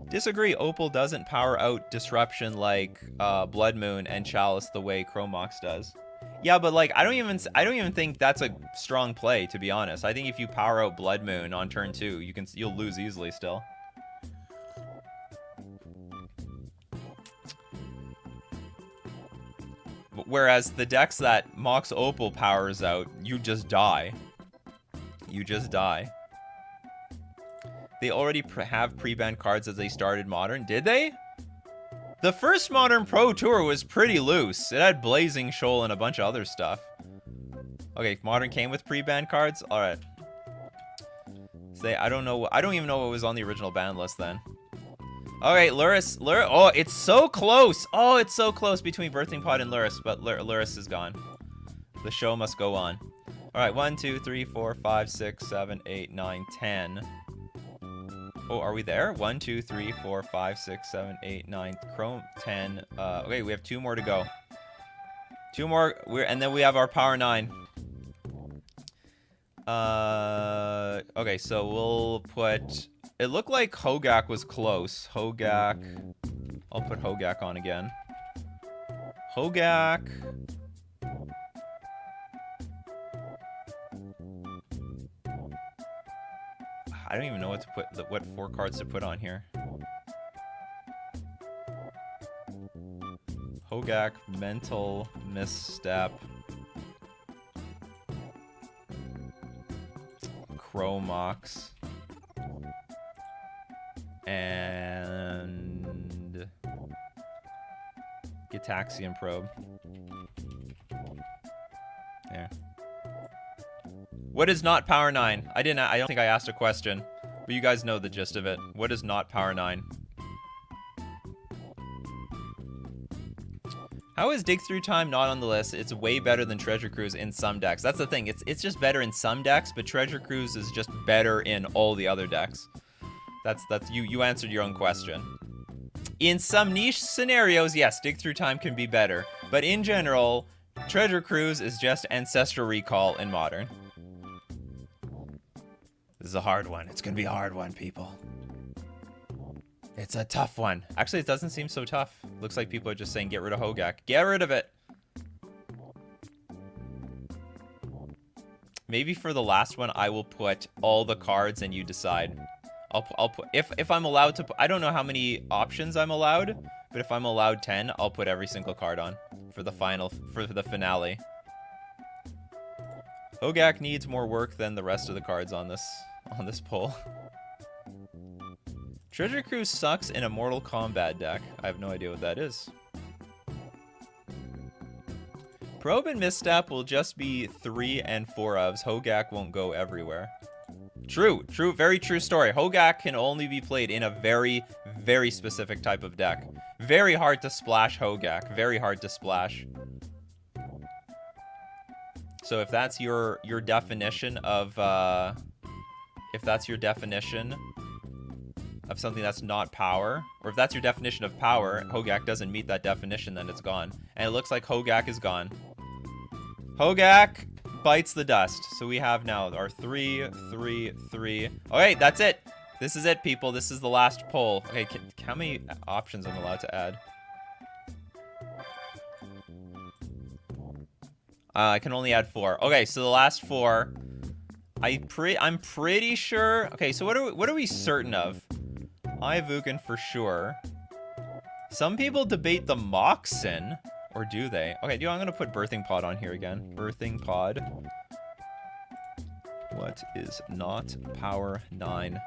Disagree. Opal doesn't power out Disruption like Blood Moon and Chalice the way Chromox does. Yeah, but like I don't even think that's a strong play, to be honest. I think if you power out Blood Moon on turn 2, you'll lose easily still. Whereas the decks that Mox Opal powers out, you just die. You just die. They already have pre-banned cards as they started Modern. Did they? The first Modern Pro Tour was pretty loose. It had Blazing Shoal and a bunch of other stuff. Okay, Modern came with pre-banned cards? Alright. I don't know. I don't even know what was on the original ban list then. Alright, Lurrus. Oh, it's so close. Oh, it's so close between Birthing Pod and Lurrus, but Lurrus is gone. The show must go on. Alright, 1, 2, 3, 4, 5, 6, 7, 8, 9, 10. Oh, are we there? 1, 2, 3, 4, 5, 6, 7, 8, 9, Chrome 10. Okay, we have 2 more to go. 2 more, and then we have our power 9. Okay, so we'll put. It looked like Hogak was close. Hogak. I'll put Hogak on again. Hogak. I don't even know what to put, what 4 cards to put on here. Hogak, Mental Misstep, Chromox, and Gitaxian Probe. There. What is not power 9? I don't think I asked a question, but you guys know the gist of it. What is not power 9? How is Dig Through Time not on the list? It's way better than Treasure Cruise in some decks. That's the thing. It's just better in some decks, but Treasure Cruise is just better in all the other decks. That's you answered your own question. In some niche scenarios, yes, Dig Through Time can be better, but in general, Treasure Cruise is just Ancestral Recall in Modern. This is a hard one. It's gonna be a hard one, people. It's a tough one. Actually, it doesn't seem so tough. Looks like people are just saying get rid of Hogak. Get rid of it. Maybe for the last one, I will put all the cards and you decide. I'll put if I'm allowed to put, I don't know how many options I'm allowed, but if I'm allowed 10, I'll put every single card on for the finale. Hogak needs more work than the rest of the cards on this poll. Treasure Cruise sucks in a Mortal Kombat deck. I have no idea what that is. Probe and Misstep will just be 3 and 4 ofs. Hogak won't go everywhere. True, very true story. Hogak can only be played in a very, very specific type of deck. Very hard to splash Hogak. Very hard to splash. So if that's your definition of something that's not power, or if that's your definition of power, Hogak doesn't meet that definition, then it's gone. And it looks like Hogak is gone. Hogak bites the dust. So we have now our 3, 3, 3. Okay, that's it. This is it, people. This is the last poll. Okay, how many options am I allowed to add? I can only add 4. Okay, so the last 4. I'm pretty sure. Okay, so what are we certain of? Ivugan for sure. Some people debate the Moxen, or do they? Okay, I'm gonna put Birthing Pod on here again. Birthing Pod. What is not power 9?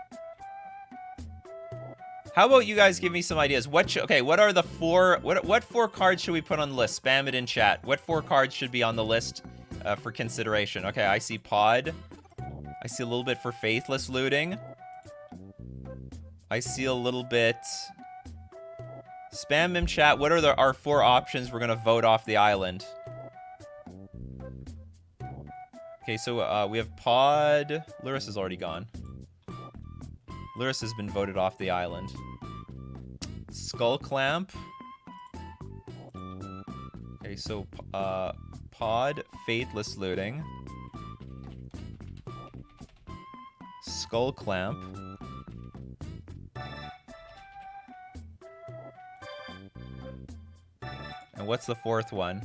How about you guys give me some ideas? What are the 4? What 4 cards should we put on the list? Spam it in chat. What 4 cards should be on the list for consideration? Okay, I see Pod. I see a little bit for Faithless Looting. I see a little bit Spam in chat. What are our 4 options we're going to vote off the island? Okay, so we have Pod. Luris is already gone. Luris has been voted off the island. Skull Clamp. Okay, so Pod, Faithless Looting. Skull Clamp. And what's the 4th one?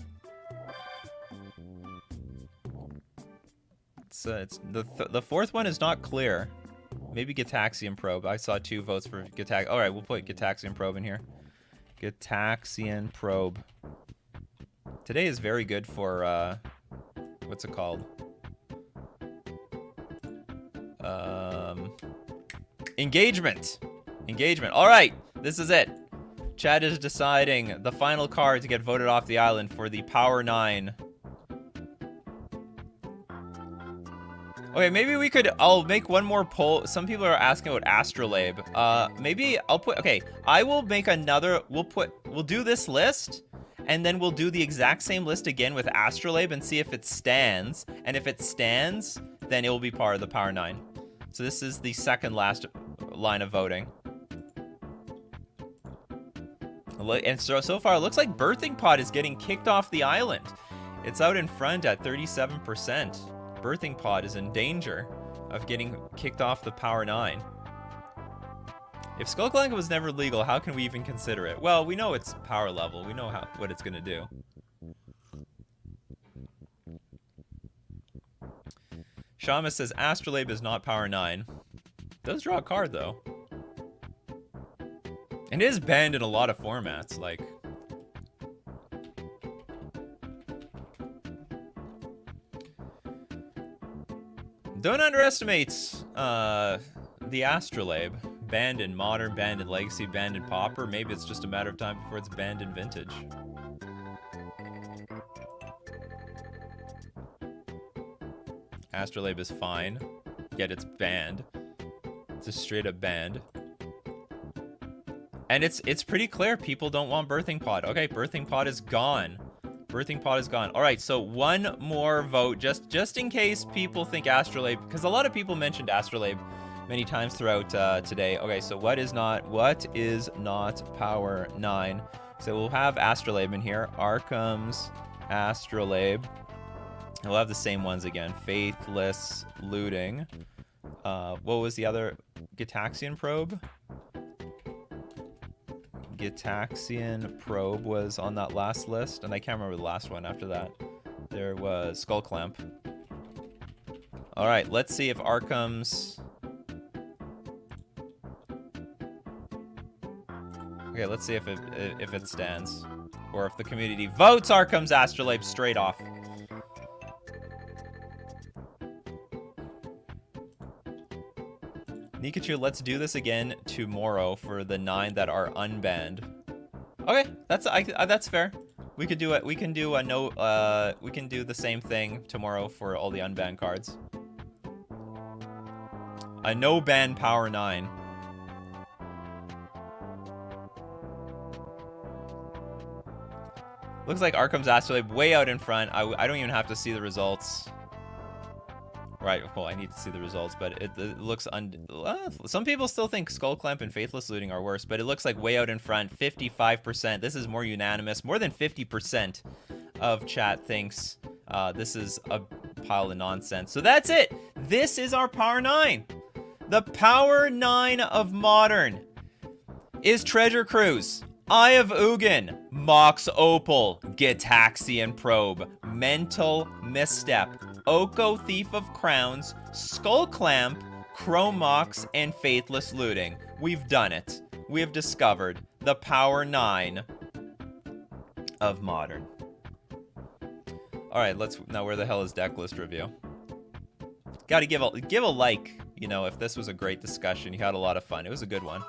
It's the 4th one is not clear. Maybe Gitaxian Probe. I saw 2 votes for Gitaxian. All right, we'll put Gitaxian Probe in here. Gitaxian Probe. Today is very good for what's it called? Engagement. Engagement. All right, this is it. Chad is deciding the final card to get voted off the island for the Power 9. Okay, maybe we could, I'll make one more poll. Some people are asking about Astrolabe. Maybe I'll put, okay, I will make another, we'll do this list, and then we'll do the exact same list again with Astrolabe and see if it stands. And if it stands, then it will be part of the Power 9. So this is the second last line of voting. And so far, it looks like Birthing Pod is getting kicked off the island. It's out in front at 37%. Birthing Pod is in danger of getting kicked off the Power 9. If Skullclank was never legal, how can we even consider it? Well, we know it's power level. We know what it's going to do. Shama says Astrolabe is not Power 9. Does draw a card, though. And it is banned in a lot of formats, like... Don't underestimate the Astrolabe. Banned in Modern, banned in Legacy, banned in Pauper. Maybe it's just a matter of time before it's banned in Vintage. Astrolabe is fine, yet it's banned. It's a straight up banned. And it's pretty clear people don't want Birthing Pod. Okay, Birthing Pod is gone. Birthing Pod is gone. All right, so one more vote, just in case people think Astrolabe, because a lot of people mentioned Astrolabe many times throughout today. Okay, so what is not Power 9? So we'll have Astrolabe in here. Arkham's Astrolabe. And we'll have the same ones again. Faithless Looting. What was the other? Gitaxian Probe? Gitaxian Probe was on that last list, and I can't remember the last one after that. There was Skull Clamp. All right, let's see if Arkham's... Okay, let's see if it stands, or if the community votes Arkham's Astrolabe straight off. Nikachu, let's do this again tomorrow for the 9 that are unbanned. Okay, that's fair. We could do it. We can do the same thing tomorrow for all the unbanned cards. A no ban Power 9. Looks like Arkham's Astrolabe way out in front. I don't even have to see the results. Right, well, I need to see the results, but it looks... some people still think Skull Clamp and Faithless Looting are worse, but it looks like way out in front, 55%. This is more unanimous. More than 50% of chat thinks this is a pile of nonsense. So that's it. This is our Power 9. The Power 9 of Modern is Treasure Cruise, Eye of Ugin, Mox Opal, Gitaxian Probe, Mental Misstep, Oko Thief of Crowns, Skull Clamp, Chromox, and Faithless Looting. We've done it. We have discovered the Power 9 of Modern. Alright, now where the hell is Decklist review? Gotta give a like, you know, if this was a great discussion. You had a lot of fun. It was a good one.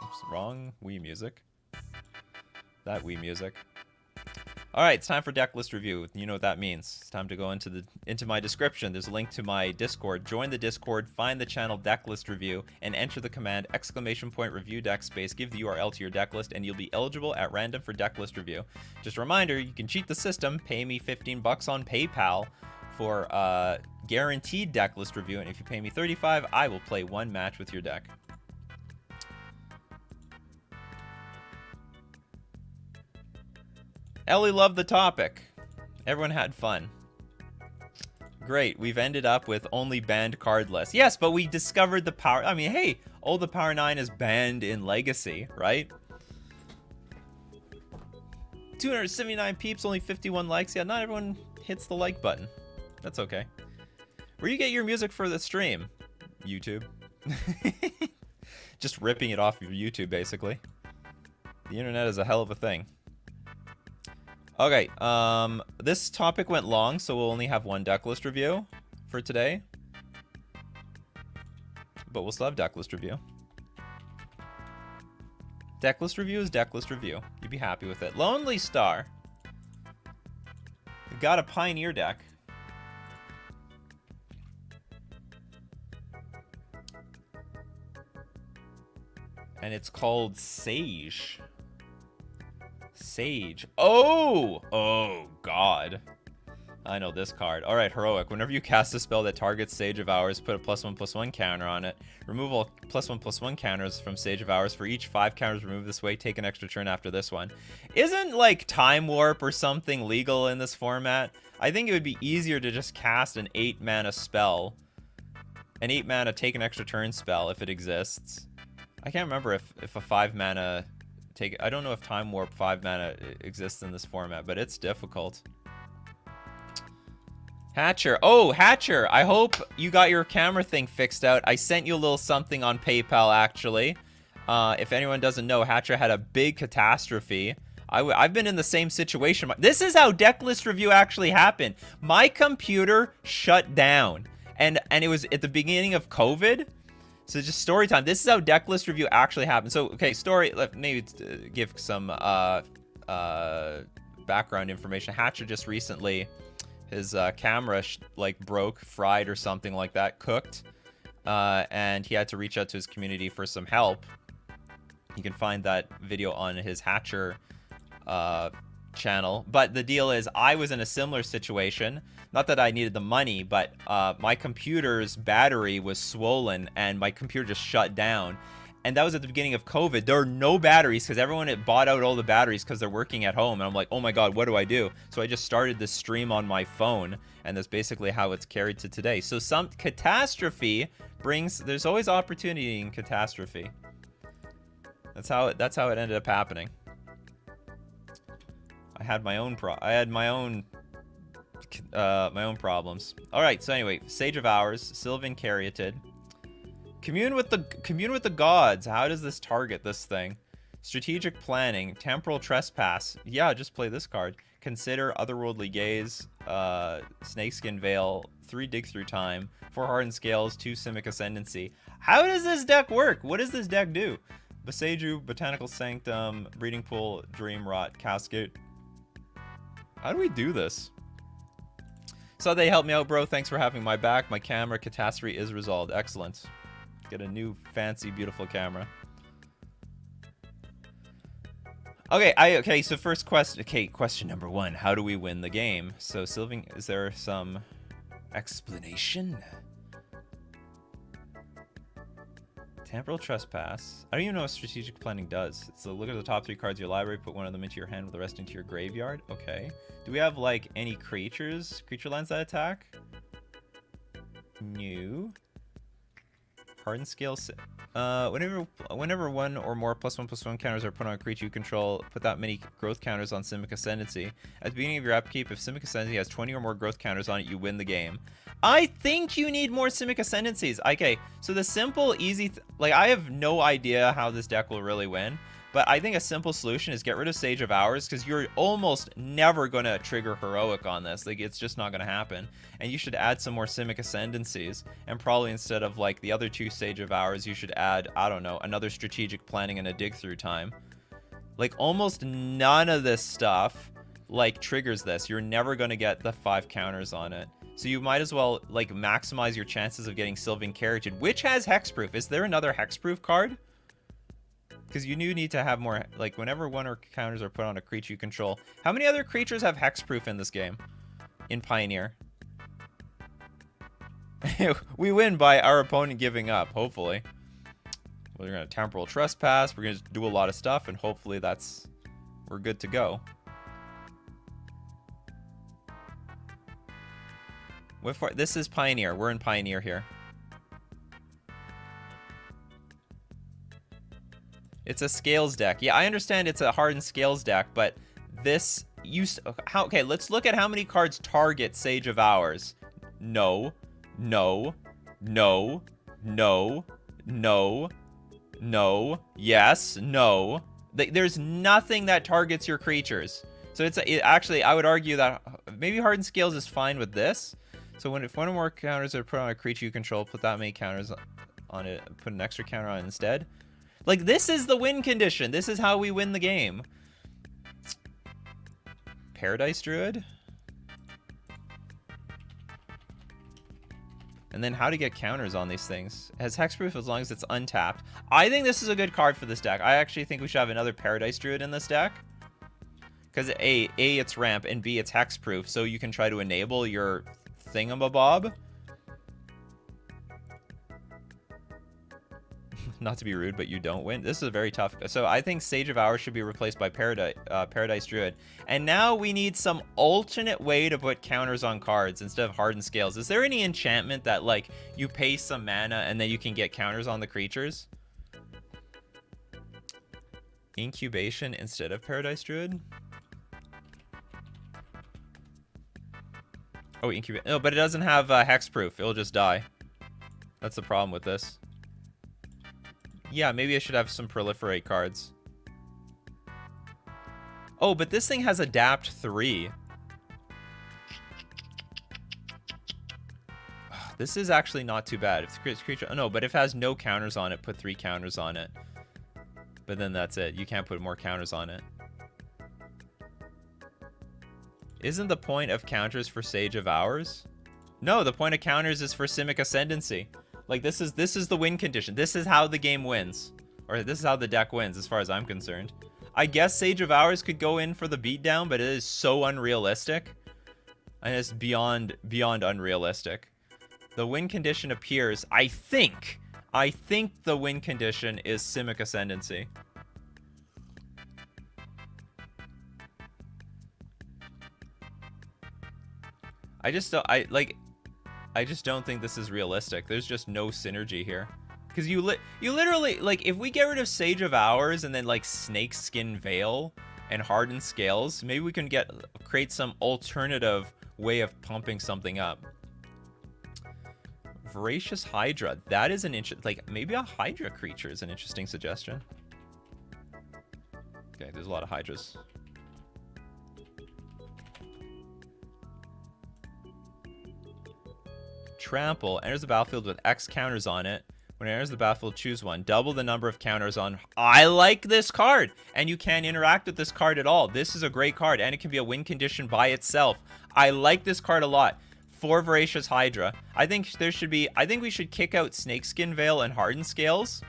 Oops, wrong Wii music. That Wii music. All right, it's time for deck list review. You know what that means. It's time to go into my description. There's a link to my Discord. Join the Discord, find the channel deck list review, and enter the command !review deck space. Give the URL to your deck list, and you'll be eligible at random for deck list review. Just a reminder, you can cheat the system. Pay me $15 on PayPal for guaranteed deck list review, and if you pay me $35, I will play one match with your deck. Ellie loved the topic. Everyone had fun. Great, we've ended up with only banned card lists. Yes, but we discovered the power. I mean, hey, all the Power 9 is banned in Legacy, right? 279 peeps, only 51 likes. Yeah, not everyone hits the like button. That's okay. Where do you get your music for the stream? YouTube. Just ripping it off of YouTube, basically. The internet is a hell of a thing. Okay, this topic went long, so we'll only have one deck list review for today. But we'll still have deck list review. Deck list review is deck list review. You'd be happy with it. Lonely Star. We got a Pioneer deck. And it's called Sage. Sage. Oh! Oh, God. I know this card. Alright, Heroic. Whenever you cast a spell that targets Sage of Hours, put a +1/+1 counter on it. Remove all +1/+1 counters from Sage of Hours. For each 5 counters removed this way, take an extra turn after this one. Isn't, like, Time Warp or something legal in this format? I think it would be easier to just cast an 8-mana spell. An 8-mana take an extra turn spell, if it exists. I can't remember if a 5-mana... I don't know if Time Warp 5 mana exists in this format, but it's difficult. Hatcher. Oh, Hatcher, I hope you got your camera thing fixed out. I sent you a little something on PayPal, actually. If anyone doesn't know, Hatcher had a big catastrophe. I've been in the same situation. This is how deck list review actually happened. My computer shut down, and it was at the beginning of COVID. So just story time. This is how deck list review actually happened. So, okay, story, maybe give some background information. Hatcher just recently, his camera broke, fried or something like that, cooked. And he had to reach out to his community for some help. You can find that video on his Hatcher channel. But the deal is, I was in a similar situation. Not that I needed the money, but my computer's battery was swollen and my computer just shut down. And that was at the beginning of COVID. There are no batteries because everyone had bought out all the batteries because they're working at home. And I'm like, oh my God, what do I do? So I just started this stream on my phone, and that's basically how it's carried to today. So some catastrophe brings, there's always opportunity in catastrophe. That's how it ended up happening. I had my own problems. All right, so anyway, Sage of Hours, Sylvan Caryatid. Commune with the gods. How does this target this thing? Strategic planning, temporal trespass. Yeah, just play this card. Consider otherworldly gaze, snakeskin veil, 3 dig through time, 4 hardened scales, 2 simic ascendancy. How does this deck work? What does this deck do? Boseiju, Botanical Sanctum, Breeding Pool, Dream Rot, Cascade. How do we do this? So they helped me out, bro. Thanks for having my back. My camera catastrophe is resolved. Excellent. Get a new, fancy, beautiful camera. Okay, so first question. Okay, question number 1. How do we win the game? So, Sylvan, is there some explanation? Temporal Trespass. I don't even know what strategic planning does. So look at the top 3 cards of your library, put one of them into your hand with the rest into your graveyard. Okay. Do we have, like, any creature lands that attack? No. Hardened Scales. Whenever 1 or more +1/+1 counters are put on a creature you control, put that many growth counters on Simic Ascendancy. At the beginning of your upkeep, if Simic Ascendancy has 20 or more growth counters on it, you win the game. I think you need more Simic Ascendancies. Okay, so the simple, easy... I have no idea how this deck will really win, but I think a simple solution is get rid of Sage of Hours, because you're almost never going to trigger Heroic on this. It's just not going to happen. And you should add some more Simic Ascendancies, and probably instead of, the other 2 Sage of Hours, you should add, I don't know, another Strategic Planning and a Dig Through Time. Almost none of this stuff like triggers this, you're never going to get the 5 counters on it. So you might as well like maximize your chances of getting Sylvan Caryatid, which has hexproof. Is there another hexproof card? Because you do need to have more, like whenever one or counters are put on a creature you control. How many other creatures have hexproof in this game? In Pioneer. We win by our opponent giving up, hopefully. We're going to Temporal Trespass. We're going to do a lot of stuff, and hopefully we're good to go. This is Pioneer. We're in Pioneer here. It's a Scales deck. Yeah, I understand it's a Hardened Scales deck, but this okay, let's look at how many cards target Sage of Hours. No. No. No. No. No. No. Yes. No. There's nothing that targets your creatures. So actually, I would argue that maybe Hardened Scales is fine with this. So if one or more counters are put on a creature you control, put that many counters on it, put an extra counter on it instead. Like, this is the win condition. This is how we win the game. Paradise Druid. And then how to get counters on these things. It has hexproof as long as it's untapped. I think this is a good card for this deck. I actually think we should have another Paradise Druid in this deck. Because A, it's ramp, and B, it's hexproof. So you can try to enable your thingamabob. Not to be rude, but you don't win. This is a very tough. So I think Sage of Hours should be replaced by Paradise Druid. And now we need some alternate way to put counters on cards instead of Hardened Scales. Is there any enchantment that, like, you pay some mana and then you can get counters on the creatures? Incubation instead of Paradise Druid? Oh, incubate. No, but it doesn't have hexproof. It'll just die. That's the problem with this. Yeah, maybe I should have some proliferate cards. Oh, but this thing has adapt 3. This is actually not too bad. If the creature, oh no, but if it has no counters on it, put 3 counters on it. But then that's it. You can't put more counters on it. Isn't the point of counters for Sage of Hours? No, the point of counters is for Simic Ascendancy. Like, this is the win condition. This is how the game wins. Or this is how the deck wins, as far as I'm concerned. I guess Sage of Hours could go in for the beatdown, but it is so unrealistic. And it's beyond unrealistic. The win condition appears, I think the win condition is Simic Ascendancy. I just don't think this is realistic. There's just no synergy here. Because you literally, like, if we get rid of Sage of Hours and then, like, Snakeskin Veil and Hardened Scales, maybe we can create some alternative way of pumping something up. Voracious Hydra. That is an like, maybe a Hydra creature is an interesting suggestion. Okay, there's a lot of Hydras. Trample. Enters the battlefield with X counters on it. When it enters the battlefield, choose one. Double the number of counters on... I like this card! And you can't interact with this card at all. This is a great card, and it can be a win condition by itself. I like this card a lot. For Voracious Hydra. I think we should kick out Snakeskin Veil and Hardened Scales.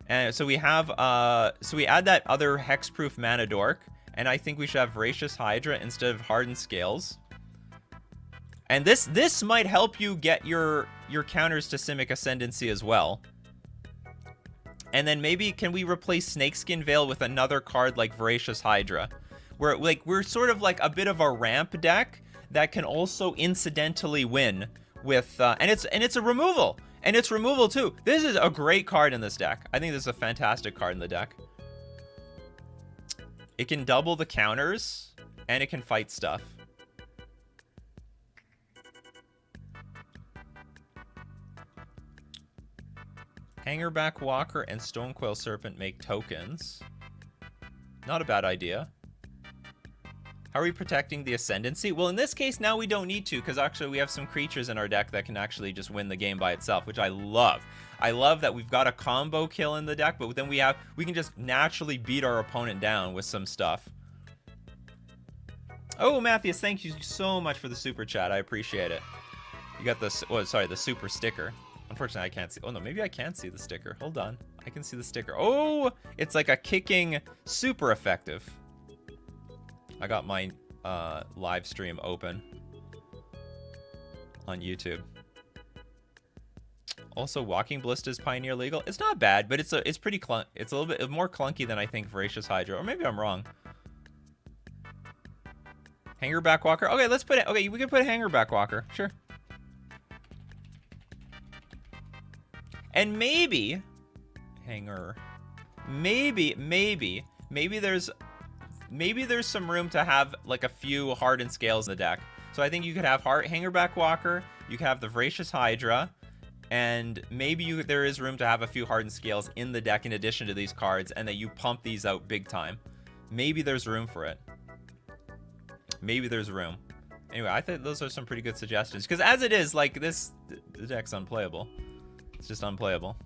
And so we have... so we add that other hexproof mana dork. And I think we should have Voracious Hydra instead of Hardened Scales. And this might help you get your counters to Simic Ascendancy as well. And then maybe can we replace Snakeskin Veil with another card like Voracious Hydra? We're sort of like a bit of a ramp deck that can also incidentally win with and it's a removal. And it's removal too. This is a great card in this deck. I think this is a fantastic card in the deck. It can double the counters and it can fight stuff. Hangerback Walker and Stonecoil Serpent make tokens. Not a bad idea. How are we protecting the Ascendancy? Well, in this case, now we don't need to, because actually we have some creatures in our deck that can actually just win the game by itself, which I love. I love that we've got a combo kill in the deck, but then we can just naturally beat our opponent down with some stuff. Oh, Matthias, thank you so much for the super chat. I appreciate it. You got this. Oh, sorry, the super sticker. Unfortunately, I can't see. Oh, no, maybe I can see the sticker. Hold on. I can see the sticker. Oh, it's like a kicking super effective. I got my live stream open on YouTube. Also, Walking Ballista's Pioneer legal. It's not bad, but it's pretty it's a little bit more clunky than I think Voracious Hydra. Or maybe I'm wrong. Hanger Backwalker. Okay, let's put it. Okay, we can put Hanger Backwalker. Sure. And maybe Hanger. Maybe there's some room to have like a few hardened scales in the deck. So I think you could have Hanger Backwalker. You could have the Voracious Hydra. And maybe there is room to have a few hardened scales in the deck in addition to these cards, and that you pump these out big time. Maybe there's room for it. Maybe there's room. Anyway, I think those are some pretty good suggestions. Because as it is, like, the deck's unplayable. It's just unplayable.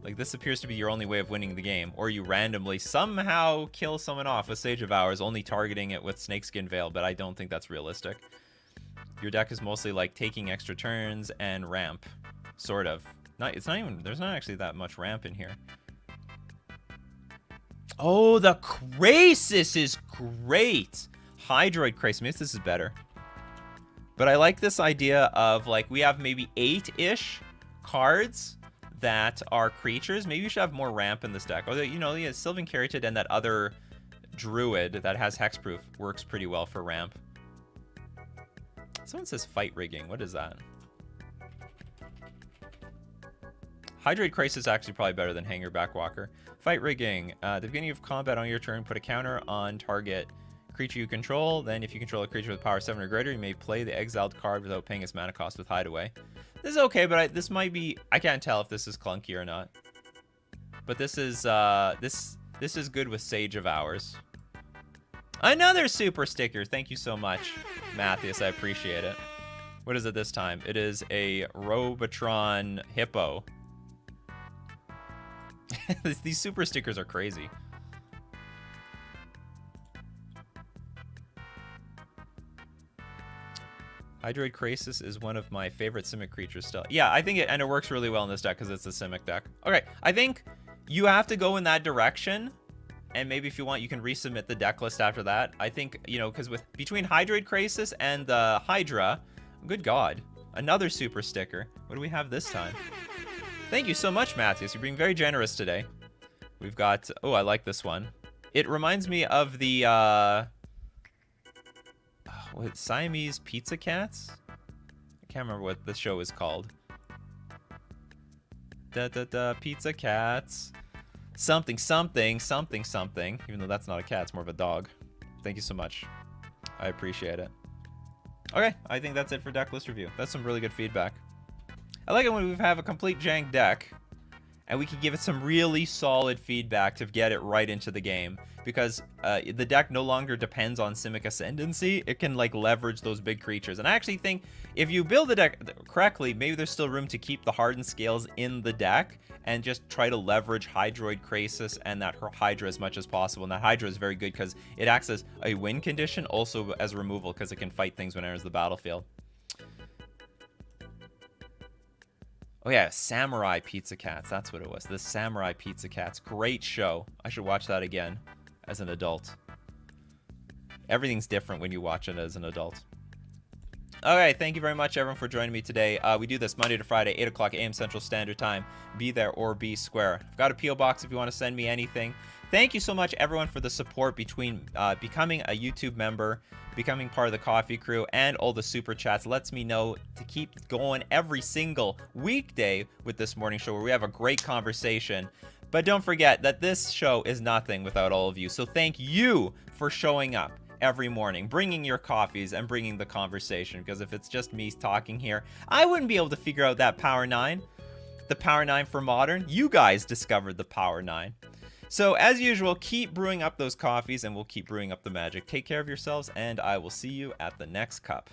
Like, this appears to be your only way of winning the game. Or you randomly somehow kill someone off with Sage of Hours, only targeting it with Snakeskin Veil, but I don't think that's realistic. Your deck is mostly like taking extra turns and ramp. Sort of. It's not even, there's not actually that much ramp in here. Oh, the Krasis is great! Hydroid Krasis. Maybe this is better. But I like this idea of, like, we have maybe 8-ish cards that are creatures. Maybe you should have more ramp in this deck. Or, you know, the Sylvan Caryatid and that other Druid that has Hexproof works pretty well for ramp. Someone says Fight Rigging. What is that? Hydroid Krasis is actually probably better than Hanger Backwalker. Fight Rigging. At the beginning of combat on your turn, put a counter on target creature you control. Then if you control a creature with power 7 or greater, you may play the exiled card without paying its mana cost with Hideaway. This is okay, but this might be... I can't tell if this is clunky or not. But this is this is good with Sage of Hours. Another super sticker. Thank you so much, Matthias. I appreciate it. What is it this time? It is a Robotron Hippo. These super stickers are crazy. Hydroid Krasis is one of my favorite Simic creatures still. Yeah, I think it, and it works really well in this deck because it's a Simic deck. Okay, I think you have to go in that direction, and maybe if you want, you can resubmit the deck list after that. I think, you know, because between Hydroid Krasis and the Hydra, good God, another super sticker. What do we have this time? Thank you so much, Matthias. You're being very generous today. We've got, oh, I like this one. It reminds me of the, what, Siamese Pizza Cats? I can't remember what the show is called. Pizza Cats. Something, something, something, something. Even though that's not a cat, it's more of a dog. Thank you so much. I appreciate it. Okay, I think that's it for deck list review. That's some really good feedback. I like it when we have a complete jank deck, and we can give it some really solid feedback to get it right into the game. Because the deck no longer depends on Simic Ascendancy. It can, like, leverage those big creatures. And I actually think if you build the deck correctly, maybe there's still room to keep the hardened scales in the deck and just try to leverage Hydroid Krasis and that Hydra as much as possible. And that Hydra is very good because it acts as a win condition, also as removal because it can fight things when it enters the battlefield. Oh yeah, Samurai Pizza Cats. That's what it was. The Samurai Pizza Cats. Great show. I should watch that again as an adult. Everything's different when you watch it as an adult. Okay, thank you very much, everyone, for joining me today. We do this Monday to Friday, 8 o'clock a.m. Central Standard Time. Be there or be square. I've got a P.O. box if you want to send me anything. Thank you so much, everyone, for the support between becoming a YouTube member, becoming part of the coffee crew, and all the super chats. Lets me know to keep going every single weekday with this morning show where we have a great conversation. But don't forget that this show is nothing without all of you. So thank you for showing up every morning, bringing your coffees and bringing the conversation. Because if it's just me talking here, I wouldn't be able to figure out that Power 9. The Power 9 for Modern. You guys discovered the Power 9. So as usual, keep brewing up those coffees and we'll keep brewing up the magic. Take care of yourselves and I will see you at the next cup.